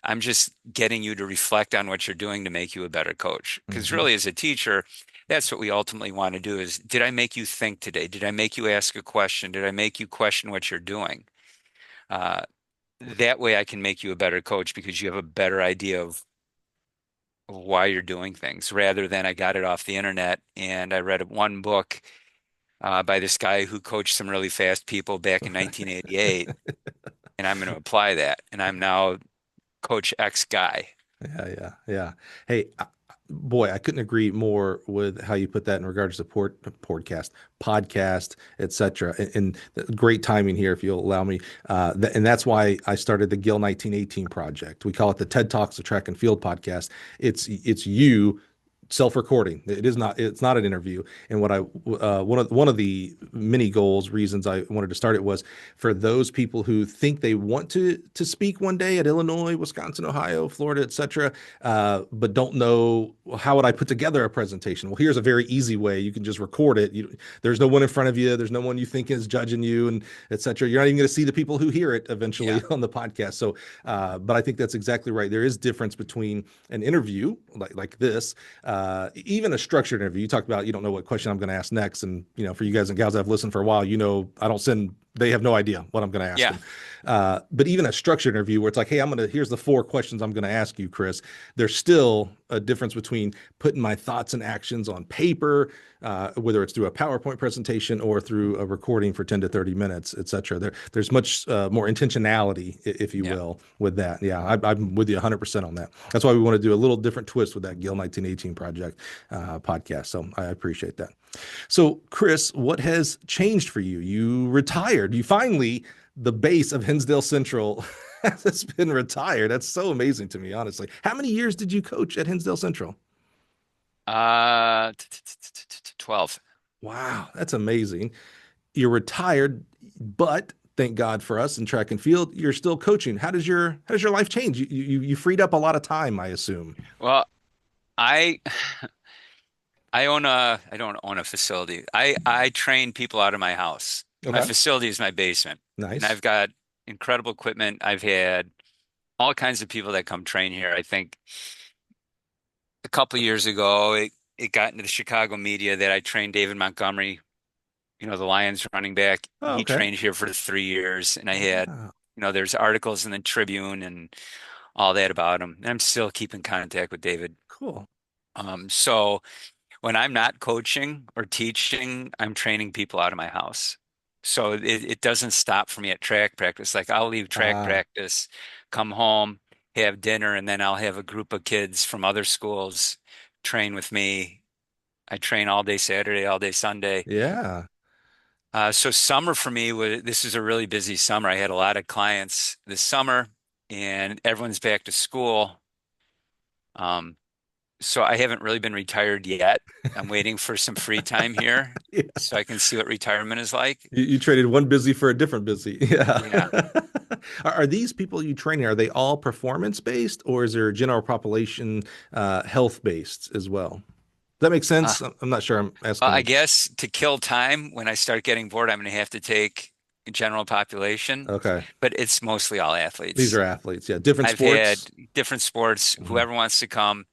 I'm just getting you to reflect on what you're doing to make you a better coach. Because Mm-hmm. really, as a teacher, that's what we ultimately want to do is, did I make you think today? Did I make you ask a question? Did I make you question what you're doing? Uh, that way I can make you a better coach because you have a better idea of why you're doing things rather than I got it off the internet and I read one book by this guy who coached some really fast people back in 1988, and I'm going to apply that. And I'm now Coach X guy. Yeah, yeah, yeah. Hey, boy, I couldn't agree more with how you put that in regards to podcast, etc. And great timing here, if you'll allow me. And that's why I started the Gill 1918 project. We call it the TED Talks of Track and Field podcast. It's you self-recording. It's not an interview. And one of the many goals reasons I wanted to start it was for those people who think they want to speak one day at Illinois, Wisconsin, Ohio, Florida, etc., but don't know how would I put together a presentation. Well, here's a very easy way. You can just record it. There's no one in front of you. There's no one you think is judging you, and etc. You're not even going to see the people who hear it eventually Yeah. on the podcast. So, but I think that's exactly right. There is difference between an interview like this, even a structured interview. You talked about you don't know what question I'm going to ask next, and for you guys and gals that have listened for a while, I don't send. They have no idea what I'm going to ask Yeah. them. But even a structured interview where it's like, hey, here's the 4 questions I'm going to ask you, Chris. There's still a difference between putting my thoughts and actions on paper, whether it's through a PowerPoint presentation or through a recording for 10 to 30 minutes, et cetera. There's much more intentionality, if you Yeah. will, with that. Yeah, I'm with you 100% on that. That's why we want to do a little different twist with that Gill 1918 project podcast. So I appreciate that. So, Chris, what has changed for you? You retired. You finally, the base of Hinsdale Central has been retired. That's so amazing to me, honestly. How many years did you coach at Hinsdale Central? 12. Wow, that's amazing. You're retired, but thank God for us in track and field, you're still coaching. How does your life change? You freed up a lot of time, I assume. Well, I I don't own a facility. I train people out of my house. My Okay, facility is my basement, and nice. I've got incredible equipment. I've had all kinds of people that come train here. I think a couple years ago, it got into the Chicago media that I trained David Montgomery, the Lions running back. Oh, He okay. trained here for 3 years, and I had, Wow, there's articles in the Tribune and all that about him. And I'm still keeping contact with David. cool. So when I'm not coaching or teaching, I'm training people out of my house. So it doesn't stop for me at track practice. Like I'll leave track Ah, practice, come home, have dinner, and then I'll have a group of kids from other schools train with me. I train all day Saturday, all day Sunday. yeah. So summer for me this is a really busy summer. I had a lot of clients this summer, and everyone's back to school. Um, so I haven't really been retired yet. I'm waiting for some free time here Yeah. so I can see what retirement is like. You traded one busy for a different busy. Yeah. Yeah. Are these people you training, are they all performance based or is there general population health based as well? Does that make Uh, sense? I'm not sure I'm well, I asking. guess to kill time, when I start getting bored, I'm going to have to take general population, Okay. but it's mostly all These athletes. are athletes. Yeah. Different I've had sports. different sports, Mhm. whoever wants to come.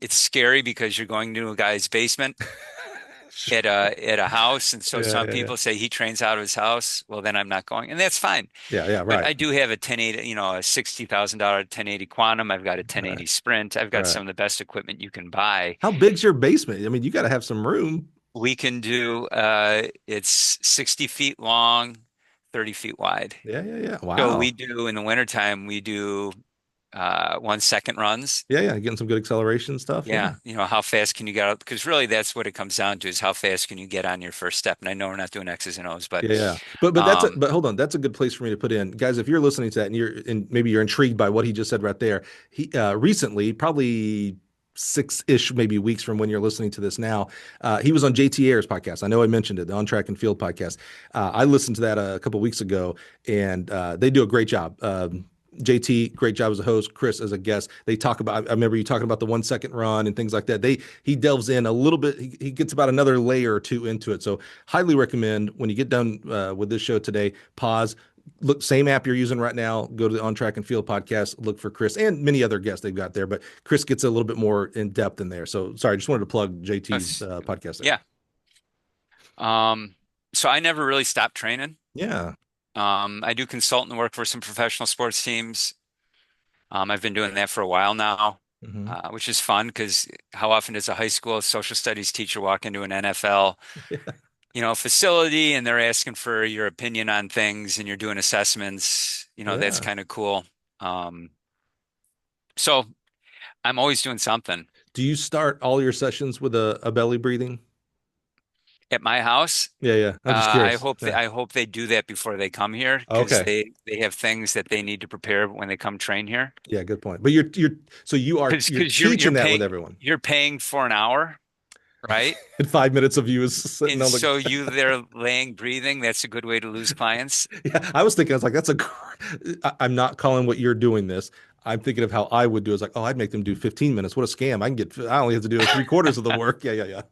It's scary because you're going to a guy's basement at a house, and so Yeah. some Yeah. Yeah. people say he trains out of his house. Well, then I'm not going, and that's fine. Yeah. Yeah. But Right. I do have a 1080, a $60,000 1080 Quantum. I've got a Right. 1080 Sprint. I've got Right. some of the best equipment you can buy. How big's your basement? I mean, you got to have some room. We can do it's 60 feet long, 30 feet wide. Yeah. Yeah. Yeah. So we Wow. do in the wintertime, we do. 1 second runs. Yeah, yeah, getting some good acceleration stuff. Yeah. Yeah, how fast can you get out? Because really, that's what it comes down to is how fast can you get on your first step. And I know we're not doing X's and O's, but Yeah, yeah. But um, but hold on, that's a good place for me to put in. Guys, if you're listening to that and maybe you're intrigued by what he just said right there, he recently, probably six-ish maybe weeks from when you're listening to this now, he was on JT Ayers podcast. I know I mentioned it, the On Track and Field podcast. I listened to that a couple weeks ago, and they do a great job. JT, great job as a host. Chris as a guest. They talk about. I remember you talking about the 1 second run and things like that. He delves in a little bit. He gets about another layer or two into it. So highly recommend when you get done with this show today. Pause. Look, same app you're using right now. Go to the On Track and Field podcast. Look for Chris and many other guests they've got there. But Chris gets a little bit more in depth in there. So sorry, just wanted to plug JT's that's- podcast there. yeah. So I never really stopped training. Yeah. I do consultant work for some professional sports teams. I've been doing that for a while now, Hmm. which is fun because how often does a high school social studies teacher walk into an NFL, Yeah. facility and they're asking for your opinion on things and you're doing assessments, that's Yeah. kind of cool. Um, so I'm always doing something Do you start all your sessions with a belly breathing? at my house. Yeah, yeah. I'm just curious. Yeah. I hope they do that before they come here because Okay. they have things that they need to prepare when they come train here. Yeah, good point. But you're so you're Because you're teaching that with paying everyone. you're paying for an hour, right? And 5 minutes of you is sitting And on the so you there laying breathing, that's a good way to lose clients. yeah, I was thinking, I was like, I'm not calling what you're doing this. I'm thinking of how I would do. It's like, oh, I'd make them do 15 minutes. What a scam. I only have to do three-quarters of the work. Yeah, yeah, yeah.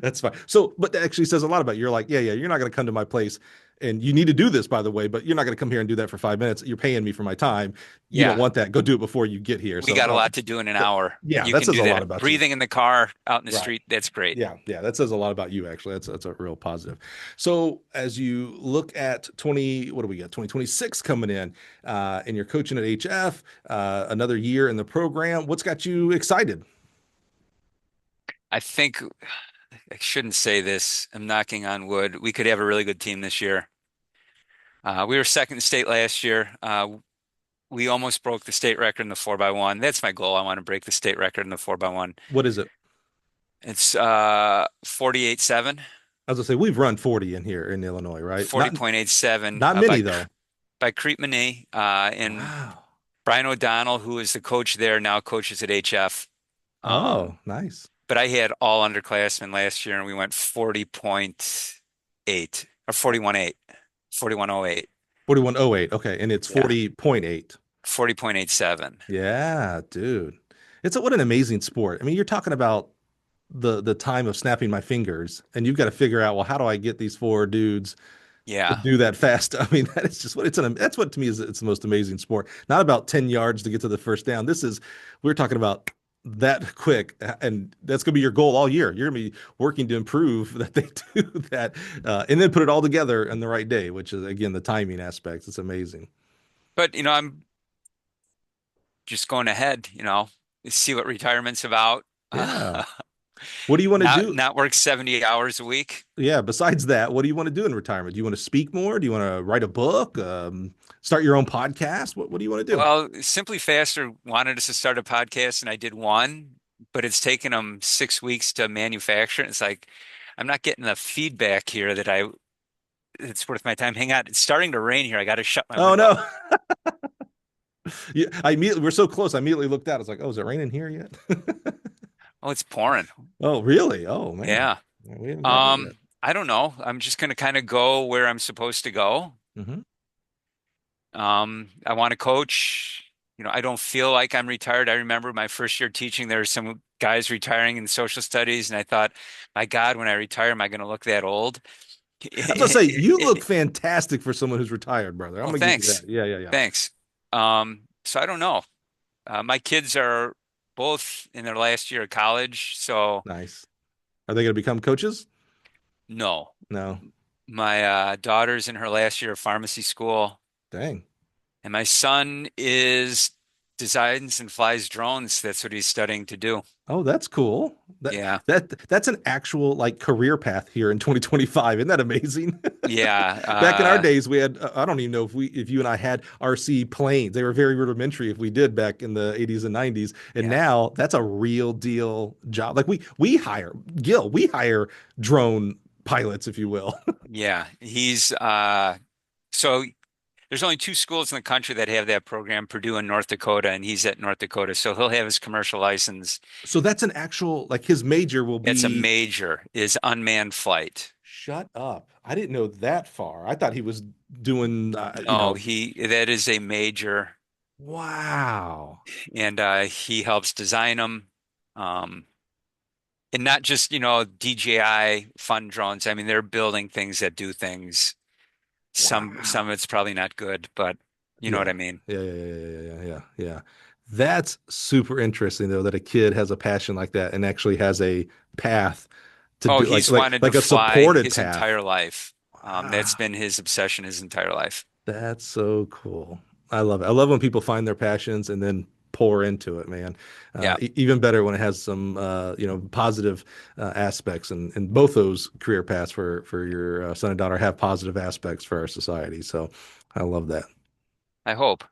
That's fine. So, but that actually says a lot about you. You're like, yeah, yeah, you're not going to come to my place and you need to do this, by the way, but you're not going to come here and do that for 5 minutes. You're paying me for my time. You don't Yeah, want that. Go do it before you get here. we So, got a lot to do in an hour. yeah, You that can says do a lot that. about you. Breathing in the car, out in the Right. street, that's great. Yeah, yeah, that says a lot about you actually. That's a real positive. So as you look at 20, what do we got? 2026 coming in, and you're coaching at HF, another year in the program. What's got you excited? I think I shouldn't say this. I'm knocking on wood. We could have a really good team this year. We were second in state last year. We almost broke the state record in the 4x1. That's my goal. I want to break the state record in the 4x1. What is it? It's 48.7, I was gonna say we've run 40 in here in Illinois, right?40.87 Not many though. by Kyprianou, and Wow. Brian O'Donnell, who is the coach there, now coaches at HF. Oh, Um, nice. but I had all underclassmen last year, and we went 40.8 or 41.8, 41.08. 4108. Okay, and it's Yeah, 40.8. 40.87. Yeah, dude. What an amazing sport. I mean, you're talking about the time of snapping my fingers, and you've got to figure out, well, how do I get these four dudes to Yeah. do that fast? I mean, that is just that's what to me is it's the most amazing sport. Not about 10 yards to get to the first down. We're talking about that quick, and that's going to be your goal all year. You're going to be working to improve that they do that, and then put it all together on the right day, which is again the timing aspect. It's amazing. But, I'm just going ahead, see what retirement's about. Yeah. What do you want to Not do? not work 70 hours a week. Yeah, besides that, what do you want to do in retirement? Do you want to speak more? Do you want to write a book? Start your own podcast? What do you want to do? Well, Simply Faster wanted us to start a podcast, and I did one, but it's taken them 6 weeks to manufacture. It's like I'm not getting the feedback here that it's worth my time. Hang on, it's starting to rain here. I got to shut my Oh window. no. Yeah, we're so close. I immediately looked out. I was like, "Oh, is it raining here yet?" Oh, it's pouring. Oh, really? Oh man. Yeah. Yeah, we haven't gotten it yet. I don't know. I'm just going to kind of go where I'm supposed to go. Hmm. I want to coach. I don't feel like I'm retired. I remember my first year teaching, there were some guys retiring in social studies, and I thought, my God, when I retire, am I going to look that old? I was gonna say, you look fantastic for someone who's retired, brother. I'm Well, gonna give you thanks. that. Yeah, yeah, yeah. Thanks. So I don't know. My kids are both in their last year of college, so Nice. Are they gonna become coaches? no. No. My daughter's in her last year of pharmacy school, Dang. and my son is designs and flies drones. That's what he's studying to do. Oh, that's cool. That Yeah. that's an actual like career path here in 2025. Isn't that amazing? Yeah. Back in our days, we had I don't even know if you and I had RC planes. They were very rudimentary if we did back in the 80s and 90s. And Yeah. now that's a real deal job. Like we hire Gill, we hire drone pilots, if you will. Yeah. So there's only two schools in the country that have that program, Purdue and North Dakota, and he's at North Dakota. So he'll have his commercial license. So that's an actual like his major will It's a be major, is unmanned flight. shut up. I didn't know that far. I thought he was doing No, that is a major, wow. and he helps design them. Um, and not just, DJI fun drones. I mean, they're building things that do things. Some of Wow. it's probably not good, but you know what Yeah. I mean. Yeah. That's super interesting though that a kid has a passion like that and actually has a path to Oh, do he's wanted to like a fly supported his path. entire life. That's Wow. been his obsession his entire life. That's so cool. I love it. I love when people find their passions and then pour into it, man. Yeah, Even better when it has some, positive aspects, and both those career paths for your son and daughter have positive aspects for our society. So I love that. I hope.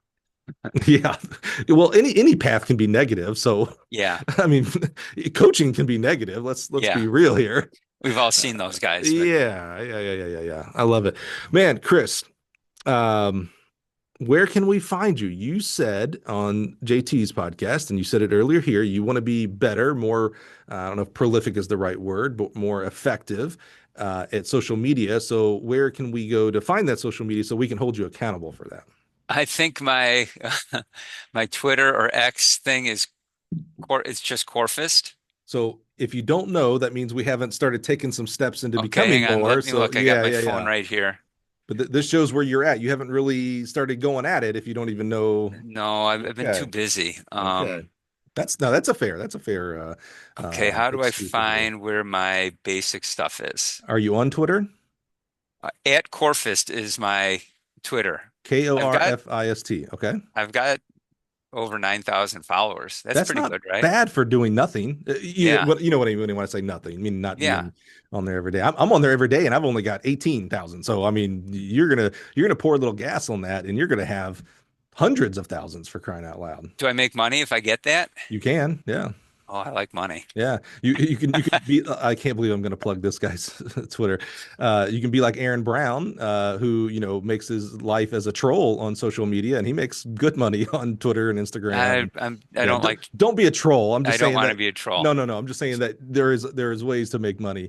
Yeah. Well, any path can be negative. So, Yeah, I mean, coaching can be negative. Let's yeah. be real here. We've all seen those guys, but Yeah. I love it, man. Chris, um, where can we find you? You said on JT's podcast, and you said it earlier here, you want to be better, more, I don't know if prolific is the right word, but more effective at social media. So, where can we go to find that social media so we can hold you accountable for that? I think my my Twitter or X thing is it's just Corfist. So, if you don't know, that means we haven't started taking some steps into Okay, becoming hang on. more. Let me So, look. I got my phone yeah. right here. But this shows where you're at. You haven't really started going at it if you don't even know. No, I've been too Okay. busy. Okay. That's a fair Okay, how do I excuse to give. find where my basic stuff is? Are you on Twitter? At Corfist is my Twitter. I've got Korfist. Okay. I've got over 9,000 followers. That's That's pretty not good, right? bad for doing nothing. Yeah. You know what I mean when I say nothing. I mean not Yeah. being on there every day. I'm on there every day and I've only got 18,000. So I mean you're gonna pour a little gas on that and you're gonna have hundreds of thousands for crying out loud. Do I make money if I get that? You can, yeah. Oh, I like money. Yeah, you can be. I can't believe I'm going to plug this guy's Twitter. You can be like Aaron Brown, who makes his life as a troll on social media, and he makes good money on Twitter and Instagram. I Yeah, don't like don't be a troll. I'm I just don't saying want to that. be a troll. No. I'm just saying that there is ways to make money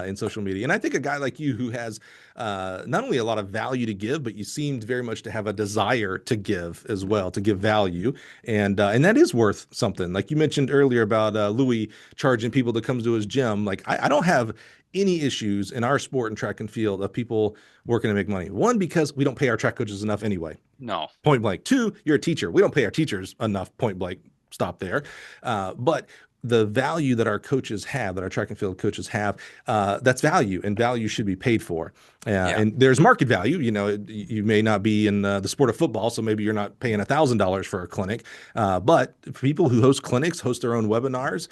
in social media, and I think a guy like you who has not only a lot of value to give, but you seemed very much to have a desire to give as well, to give value, and that is worth something. Like you mentioned earlier about Louis charging people to come to his gym. Like I don't have any issues in our sport and track and field of people working to make money. One, because we don't pay our track coaches enough anyway. No. Point blank. Two, you're a teacher. We don't pay our teachers enough. Point blank. Stop there. But the value that our coaches have, that our track and field coaches have, that's value, and value should be paid for. Yeah. And there's market value. You may not be in the sport of football, so maybe you're not paying $1,000 for a clinic. But people who host clinics, host their own webinars,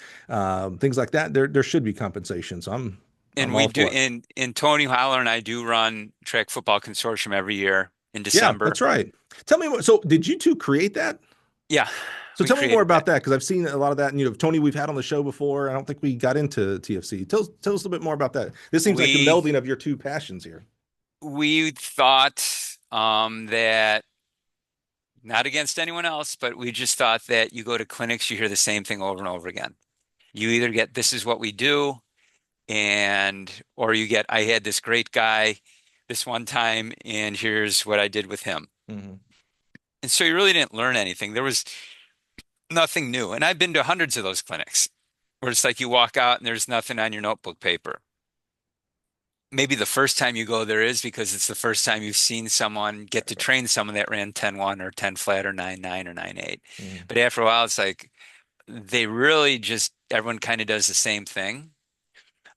things like that, there should be compensation. So And I'm we all do for it. in Tony Holler and I do run track football consortium every year in Yeah, that's December. right. Tell me what. So did you two create that? Yeah, So we tell me more created about that. that because I've seen a lot of that. And Tony, we've had on the show before. I don't think we got into TFC. Tell us a bit more about that. This seems like the We melding of your two passions here. we thought that not against anyone else, but we just thought that you go to clinics, you hear the same thing over and over again. You either get this is what we do, and or you get I had this great guy this one time, and here's what I did with him. Hmm. And so you really didn't learn anything. There was nothing new. And I've been to hundreds of those clinics where it's like you walk out and there's nothing on your notebook paper. Maybe the first time you go there is because it's the first time you've seen someone get to train someone that ran 10-1 or 10 flat or 9-9 or 9-8. Hmm. But after a while, it's like they really just everyone kind of does the same thing.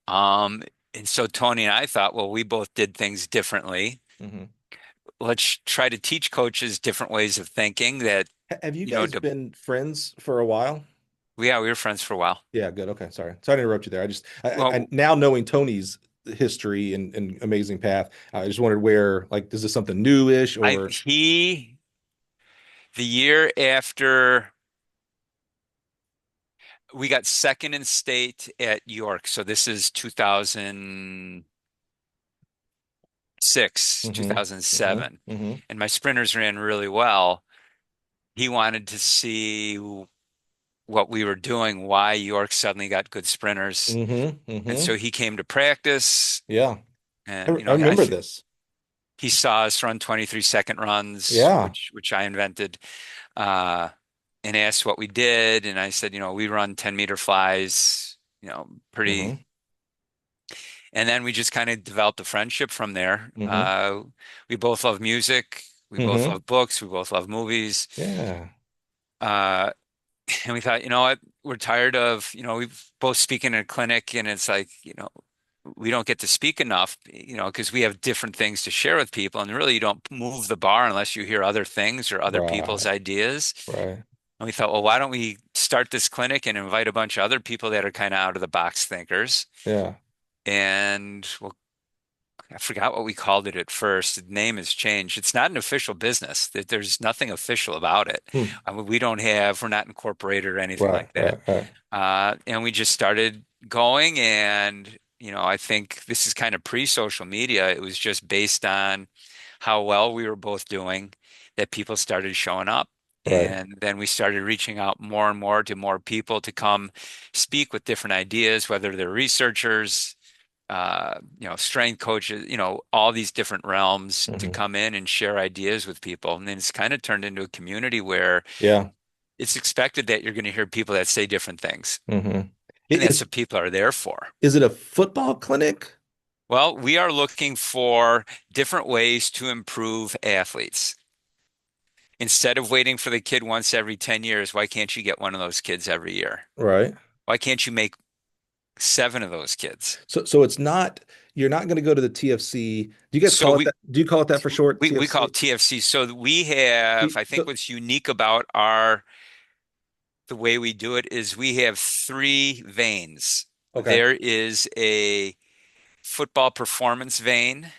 Um, and so Tony and I thought, well, we both did things differently. Hmm. Let's try to teach coaches different ways of thinking that Have you you know, guys been friends for a while? yeah, we were friends for a while. Yeah, good. Okay, sorry to interrupt you there. I Well, now knowing Tony's history and amazing path, I just wondered where, like, is this something newish I or? he the year after we got second in state at York, so this is 2006, Hmm. Hmm. 2007, Hmm. and my sprinters ran really well. He wanted to see what we were doing, why York suddenly got good sprinters. Hmm. And Hmm. so he came to practice Yeah, and I remember this. he saw us run 23-second runs, Yeah. which I invented, uh, and asked what we did. And I said, we run 10-meter flies, Hmm. pretty. And then we just kind of developed a friendship from there. Hmm. We both love music. We both Hmm. love books. We both love movies. Yeah. Uh, and we thought, you know what, we're tired of, we've both speaking in a clinic and it's like, we don't get to speak enough, because we have different things to share with people. And really, you don't move the bar unless you hear other things or other people's Right. ideas. Right. And we thought, well, why don't we start this clinic and invite a bunch of other people that are kind of out of the box thinkers? Yeah. And well, I forgot what we called it at first. The name has changed. It's not an official business. There's nothing official about it. Hmm. I mean, we're not incorporated or anything Right. like that. Right. Right. And we just started going. And, I think this is kind of pre-social media. It was just based on how well we were both doing that people started showing up. Right. And then we started reaching out more and more to more people to come speak with different ideas, whether they're researchers, strength coaches, all these different realms to Hmm. come in and share ideas with people. And then it's kind of turned into a community where Yeah. it's expected that you're going to hear people that say different things. Hmm. And that's Is what people are there for. is it a football clinic? Well, we are looking for different ways to improve athletes. Instead of waiting for the kid once every 10 years, why can't you get one of those kids every year? Right. Why can't you make seven of those kids? So it's not, you're not going to go to the TFC. Do you guys So call it that? Do you call it that for short? we call TFC? it TFC. So we have, I think So what's unique about the way we do it is we have three veins. okay. There is a football performance vein,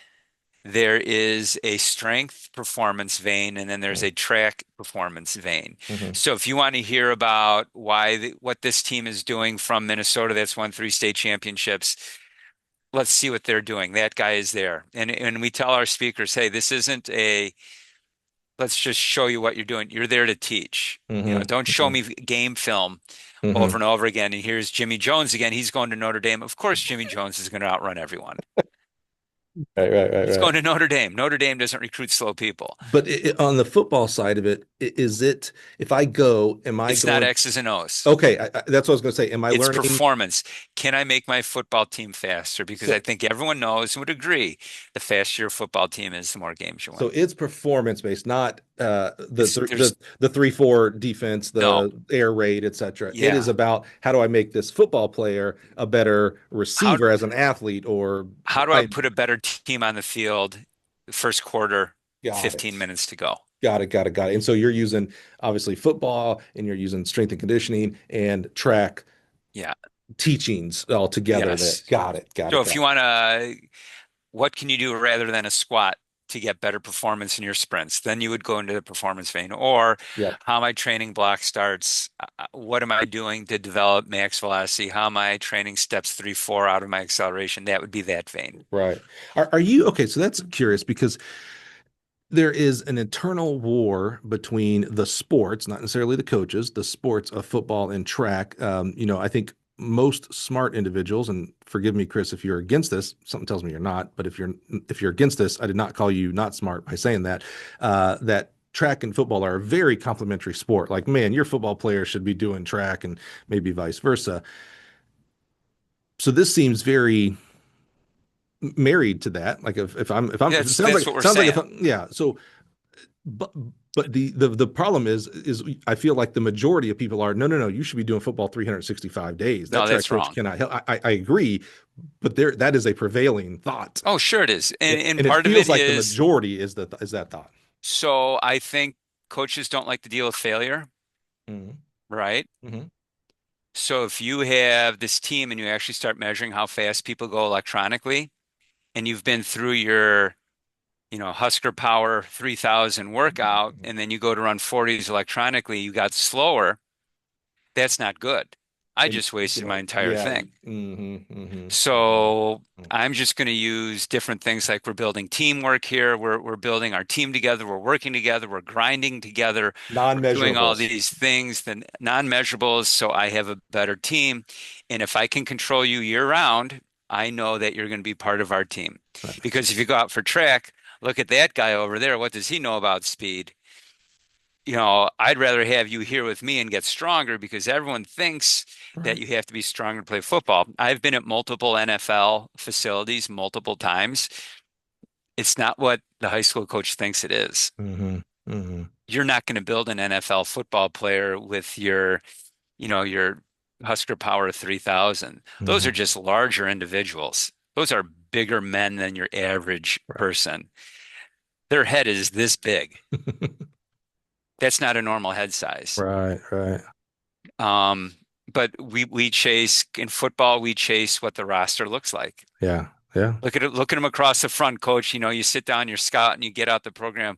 there is a strength performance vein, and then there's a track performance vein. Mm-hmm. So if you want to hear about what this team is doing from Minnesota that's won three state championships, let's see what they're doing. That guy is there. And we tell our speakers, hey, this isn't a let's just show you what you're doing. You're there to teach. Mm-hmm. Don't show me game film over Mm-hmm. and over again. And here's Jimmy Jones again. He's going to Notre Dame. Of course, Jimmy Jones is going to outrun everyone. Right, right, right, He's right. going to Notre Dame. Notre Dame doesn't recruit slow people. But on the football side of it, is it, if I go, am I It's not going? X's and O's. Okay, that's what I was going to say. Am I It's learning? performance. Can I make my football team faster? Because I So, think everyone knows and would agree the faster your football team is, the more games you so win. it's performance based, not It's there's the 3-4 defense, no, the air raid, etc. It is yeah. about how do I make this football player a better How receiver as an athlete or how do I I put a better team on the field the first quarter, got 15 it. minutes to go? Got it. And so you're using obviously football and you're using strength and conditioning and track Yeah. teachings all together there. Yes. Got So it, if got you it. want to, what can you do rather than a squat to get better performance in your sprints? Then you would go into the performance vein. Or Yep. how my training block starts. What am I doing to develop max velocity? How am I training steps 3, 4 out of my acceleration? That would be that vein. Right. Are you okay? So that's curious because there is an internal war between the sports, not necessarily the coaches, the sports of football and track. I think most smart individuals, and forgive me, Chris, if you're against this, something tells me you're not, but if you're against this, I did not call you not smart by saying that. That track and football are a very complementary sport. Like, man, your football player should be doing track and maybe vice versa. So this seems very married to that. Like if it That's sounds like that's what we're if saying. yeah. So but the problem is I feel like the majority of people are no, you should be doing football 365 days. That No, track that's coach wrong. cannot help. I agree, but that is a prevailing thought. Oh, sure it is. And And it part of it feels like the is majority is that thought. so I think coaches don't like to deal with failure, Mm-hmm. right? Mm-hmm. So if you have this team and you actually start measuring how fast people go electronically, and you've been through your, Husker Power 3000 workout, and then you go to run 40s electronically, you got slower, that's not good. I And just you wasted my know, entire yeah. thing. Mm-hmm. So Mm-hmm. I'm just going to use different things like we're building teamwork here. We're building our team together. We're working together. We're grinding together. We're doing all Non-measurables. these things, the non-measurables, so I have a better team. And if I can control you year round, I know that you're going to be part of our team. That makes Because if you sense. go out for track, look at that guy over there. What does he know about speed? I'd rather have you here with me and get stronger because everyone thinks that Right. you have to be stronger to play football. I've been at multiple NFL facilities multiple times. It's not what the high school coach thinks it is. Mm-hmm. Mm-hmm. You're not going to build an NFL football player with your Husker Power 3000. Those are Mm-hmm. just larger individuals. Those are bigger men than your average Right. person. Their head is this big. That's not a normal head size. Right. Right. Um, but we chase in football, we chase what the roster looks like. Yeah. Yeah. Look at it, look at them across the front, coach. You sit down, you're scout, and you get out the program.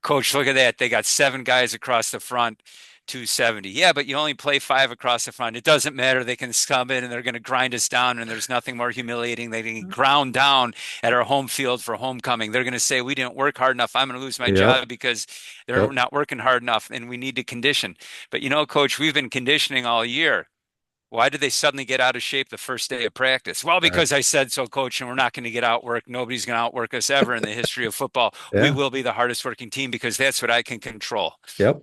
Coach, look at that. They got seven guys across the front, 270. Yeah, but you only play five across the front. It doesn't matter. They can come in and they're going to grind us down, and there's nothing more humiliating. They can ground down at our home field for homecoming. They're going to say, we didn't work hard enough. I'm going to lose my Yep. job because they're Yep. not working hard enough, and we need to condition. But coach, we've been conditioning all year. Why did they suddenly get out of shape the first day of practice? Well, Right. because I said so, coach, and we're not going to get outworked. Nobody's going to outwork us ever in the history of football. We Yeah. will be the hardest working team because that's what I can control. Yep.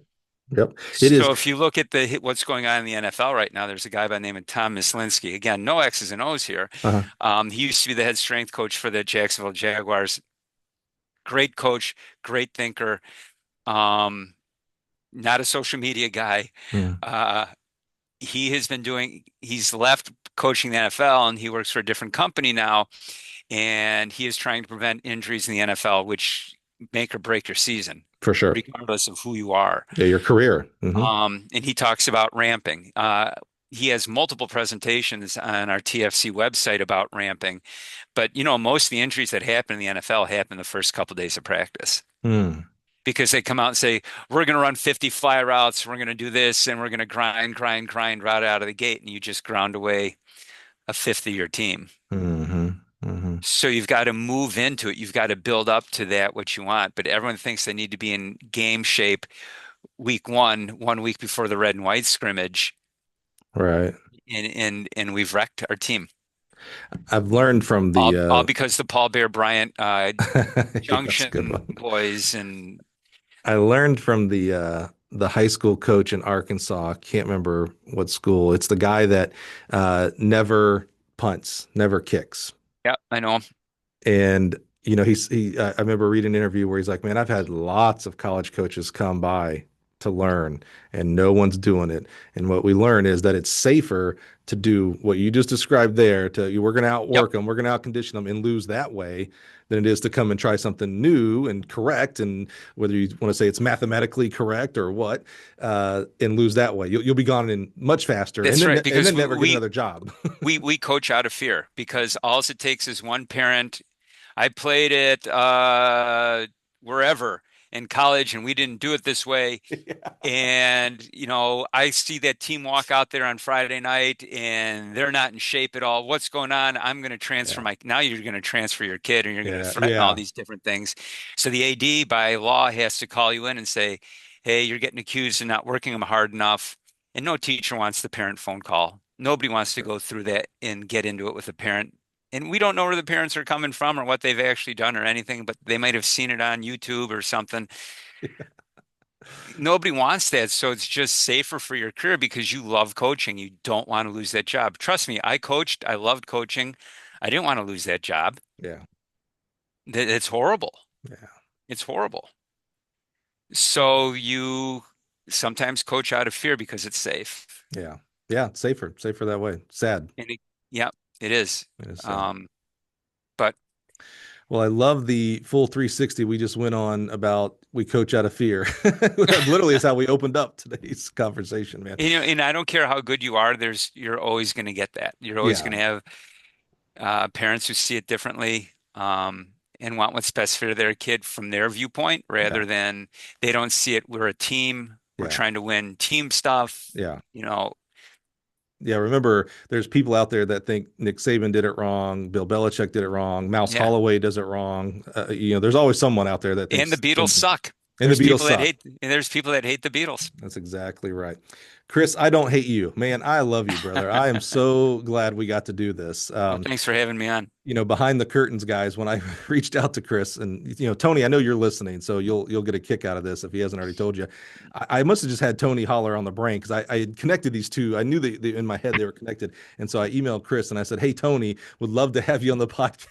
Yep. It is. So if you look at what's going on in the NFL right now, there's a guy by the name of Tom Mislinski. Again, no X's and O's here. Uh, He used to be the head strength coach for the Jacksonville Jaguars. Great coach, great thinker. Um, Not a social media guy. mm, Uh, he's left coaching the NFL and he works for a different company now. And he is trying to prevent injuries in the NFL, which make or break your season, for sure. regardless of who you are. Yeah. Your career. Hmm. And he talks about ramping. He has multiple presentations on our TFC website about ramping. But, most of the injuries that happen in the NFL happen the first couple of days of practice Mm, because they come out and say, we're going to run 50 fly routes, we're going to do this, and we're going to grind, grind, grind right out of the gate. And you just ground away a fifth of your team. hmm. Hmm. So you've got to move into it. You've got to build up to that, what you want. But everyone thinks they need to be in game shape week 1 week before the red and white scrimmage. Right. And we've wrecked our team. I've learned from All the because the Paul Bear Bryant yeah, that's a good Junction one. boys and I learned from the high school coach in Arkansas. I can't remember what school. It's the guy that never punts, never kicks. yeah, I know. And I remember reading an interview where he's like, "Man, I've had lots of college coaches come by to learn, and no one's doing it. And what we learn is that it's safer to do what you just described there. We're going to Yep. outwork them, we're going to outcondition them, and lose that way, than it is to come and try something new and correct. And whether you want to say it's mathematically correct or what, and lose that way, you'll be gone in much faster, and That's then right. and Because then never get another job. we coach out of fear because all it takes is one parent. I played it wherever in college and we didn't do it this way. Yeah. And, I see that team walk out there on Friday night and they're not in shape at all. What's going on? I'm going to transfer Yeah. now you're going to transfer your kid and you're going to Yeah. threaten all Yeah. these different things. So the AD by law has to call you in and say, hey, you're getting accused of not working them hard enough. And no teacher wants the parent phone call. Nobody wants to go through that and get into it with a parent. And we don't know where the parents are coming from or what they've actually done or anything, but they might have seen it on YouTube or something. Nobody wants that. So it's just safer for your career because you love coaching. You don't want to lose that job. Trust me, I coached. I loved coaching. I didn't want to lose that job. Yeah. It's horrible. Yeah. It's horrible. So you sometimes coach out of fear because it's safe. Yeah. Yeah. Safer that way. Sad. Yeah, it is. It is sad. Um, but Well, I love the full 360 we just went on about we coach out of fear. That literally is how we opened up today's conversation, man. And I don't care how good you are, you're always going to get that. You're always going Yeah, to have parents who see it differently, and want what's best for their kid from their viewpoint yeah, rather than they don't see it. We're a team. We're yeah, trying to win team stuff. yeah. You know, Yeah, remember, there's people out there that think Nick Saban did it wrong, Bill Belichick did it wrong, Mouse yeah. Holloway does it wrong. There's always someone out there that And the thinks Beatles something. suck. And the Beatles suck. There's people that hate the Beatles. That's exactly right. Chris, I don't hate you, man. I love you, brother. I am so glad we got to do this. Well, thanks for having me on. Behind the curtains, guys, when I reached out to Chris and, Tony, I know you're listening, so you'll get a kick out of this if he hasn't already told you. I must have just had Tony holler on the brain because I had connected these two. I knew in my head they were connected. And so I emailed Chris and I said, hey, Tony, would love to have you on the podcast.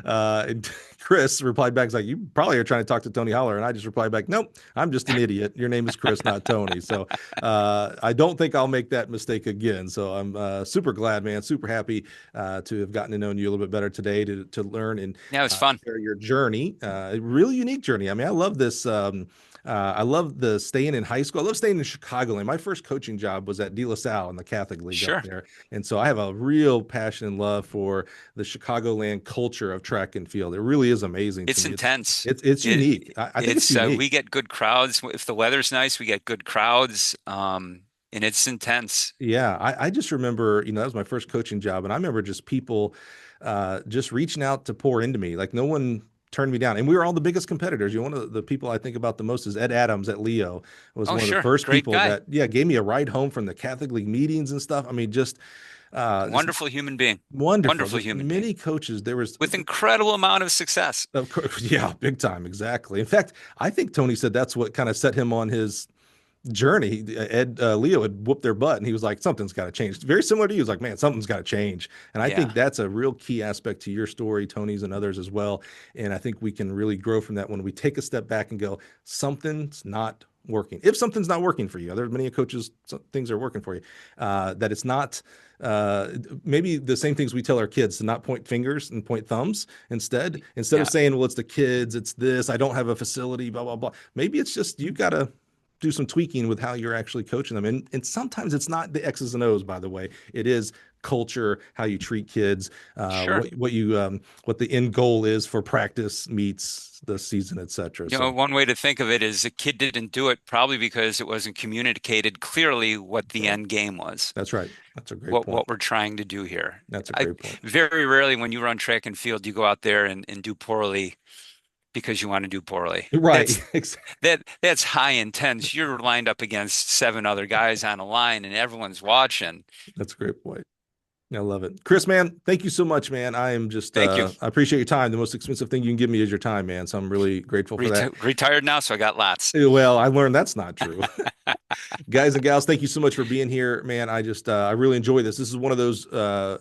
And Chris replied back, he's like, you probably are trying to talk to Tony Holler. And I just replied back, nope, I'm just an idiot. Your name is Chris, not Tony. So I don't think I'll make that mistake again. So I'm super glad, man, super happy to have gotten to know you a little bit better today to learn and Yeah, it was fun. share your journey. A really unique journey. I mean, I love this. I love the staying in high school. I love staying in Chicago. And my first coaching job was at De La Salle in the Catholic League Sure. up there. And so I have a real passion and love for the Chicagoland culture of track and field. It really is amazing. It's to me. intense. It's unique. I think it's unique. We get good crowds. If the weather's nice, we get good crowds. And it's intense. Yeah, I just remember, that was my first coaching job, and I remember just people just reaching out to pour into me. Like no one turned me down, and we were all the biggest competitors. One of the people I think about the most is Ed Adams at Leo. Was one of the first Great people guy. that gave me a ride home from the Catholic League meetings and stuff. I mean, just wonderful human being. Wonderful human many being. Coaches. There was With incredible amount of success. of course, yeah, big time, exactly. In fact, I think Tony said that's what kind of set him on his journey. Leo had whooped their butt and he was like, something's got to change. Very similar to you. He was like, man, something's got to change. And I think that's a real key aspect to your story, Tony's and others as well. And I think we can really grow from that when we take a step back and go, something's not working. If something's not working for you, there are many coaches, things are working for you, that it's not maybe the same things we tell our kids to not point fingers and point thumbs instead of saying, well, it's the kids, it's this, I don't have a facility, blah, blah, blah. Maybe it's just, you got to do some tweaking with how you're actually coaching them. And sometimes it's not the X's and O's, by the way. It is culture, how you treat kids, what the end goal is for practice, meets, the season, etc. One way to think of it is a kid didn't do it probably because it wasn't communicated clearly what the end game was. That's right. That's a great point. What we're trying to do here. That's a great point. Very rarely when you run track and field, you go out there and do poorly because you want to do poorly. Right. That's high intense. You're lined up against 7 other guys on a line and everyone's watching. That's a great point. I love it. Chris, man, thank you so much, man. I am just, thank you. I appreciate your time. The most expensive thing you can give me is your time, man. So I'm really grateful for that. Retired now, so I got lots. Well, I learned that's not true. Guys and gals, thank you so much for being here, man. I just, I really enjoy this. This is one of those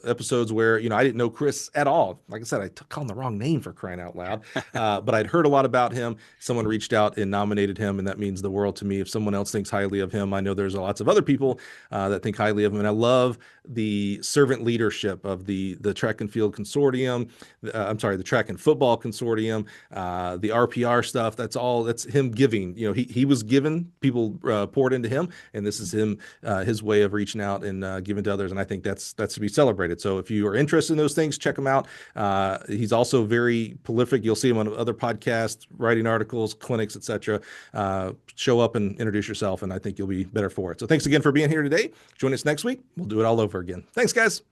episodes where, I didn't know Chris at all. Like I said, I took on the wrong name, for crying out loud. But I'd heard a lot about him. Someone reached out and nominated him, and that means the world to me. If someone else thinks highly of him, I know there's lots of other people that think highly of him. And I love the servant leadership of the track and field consortium. The track and football consortium, the RPR stuff. That's him giving. He was given, people poured into him, and this is him, his way of reaching out and giving to others. And I think that's to be celebrated. So if you are interested in those things, check him out. He's also very prolific. You'll see him on other podcasts, writing articles, clinics, etc. Show up and introduce yourself, and I think you'll be better for it. So thanks again for being here today. Join us next week. We'll do it all over again. Thanks, guys.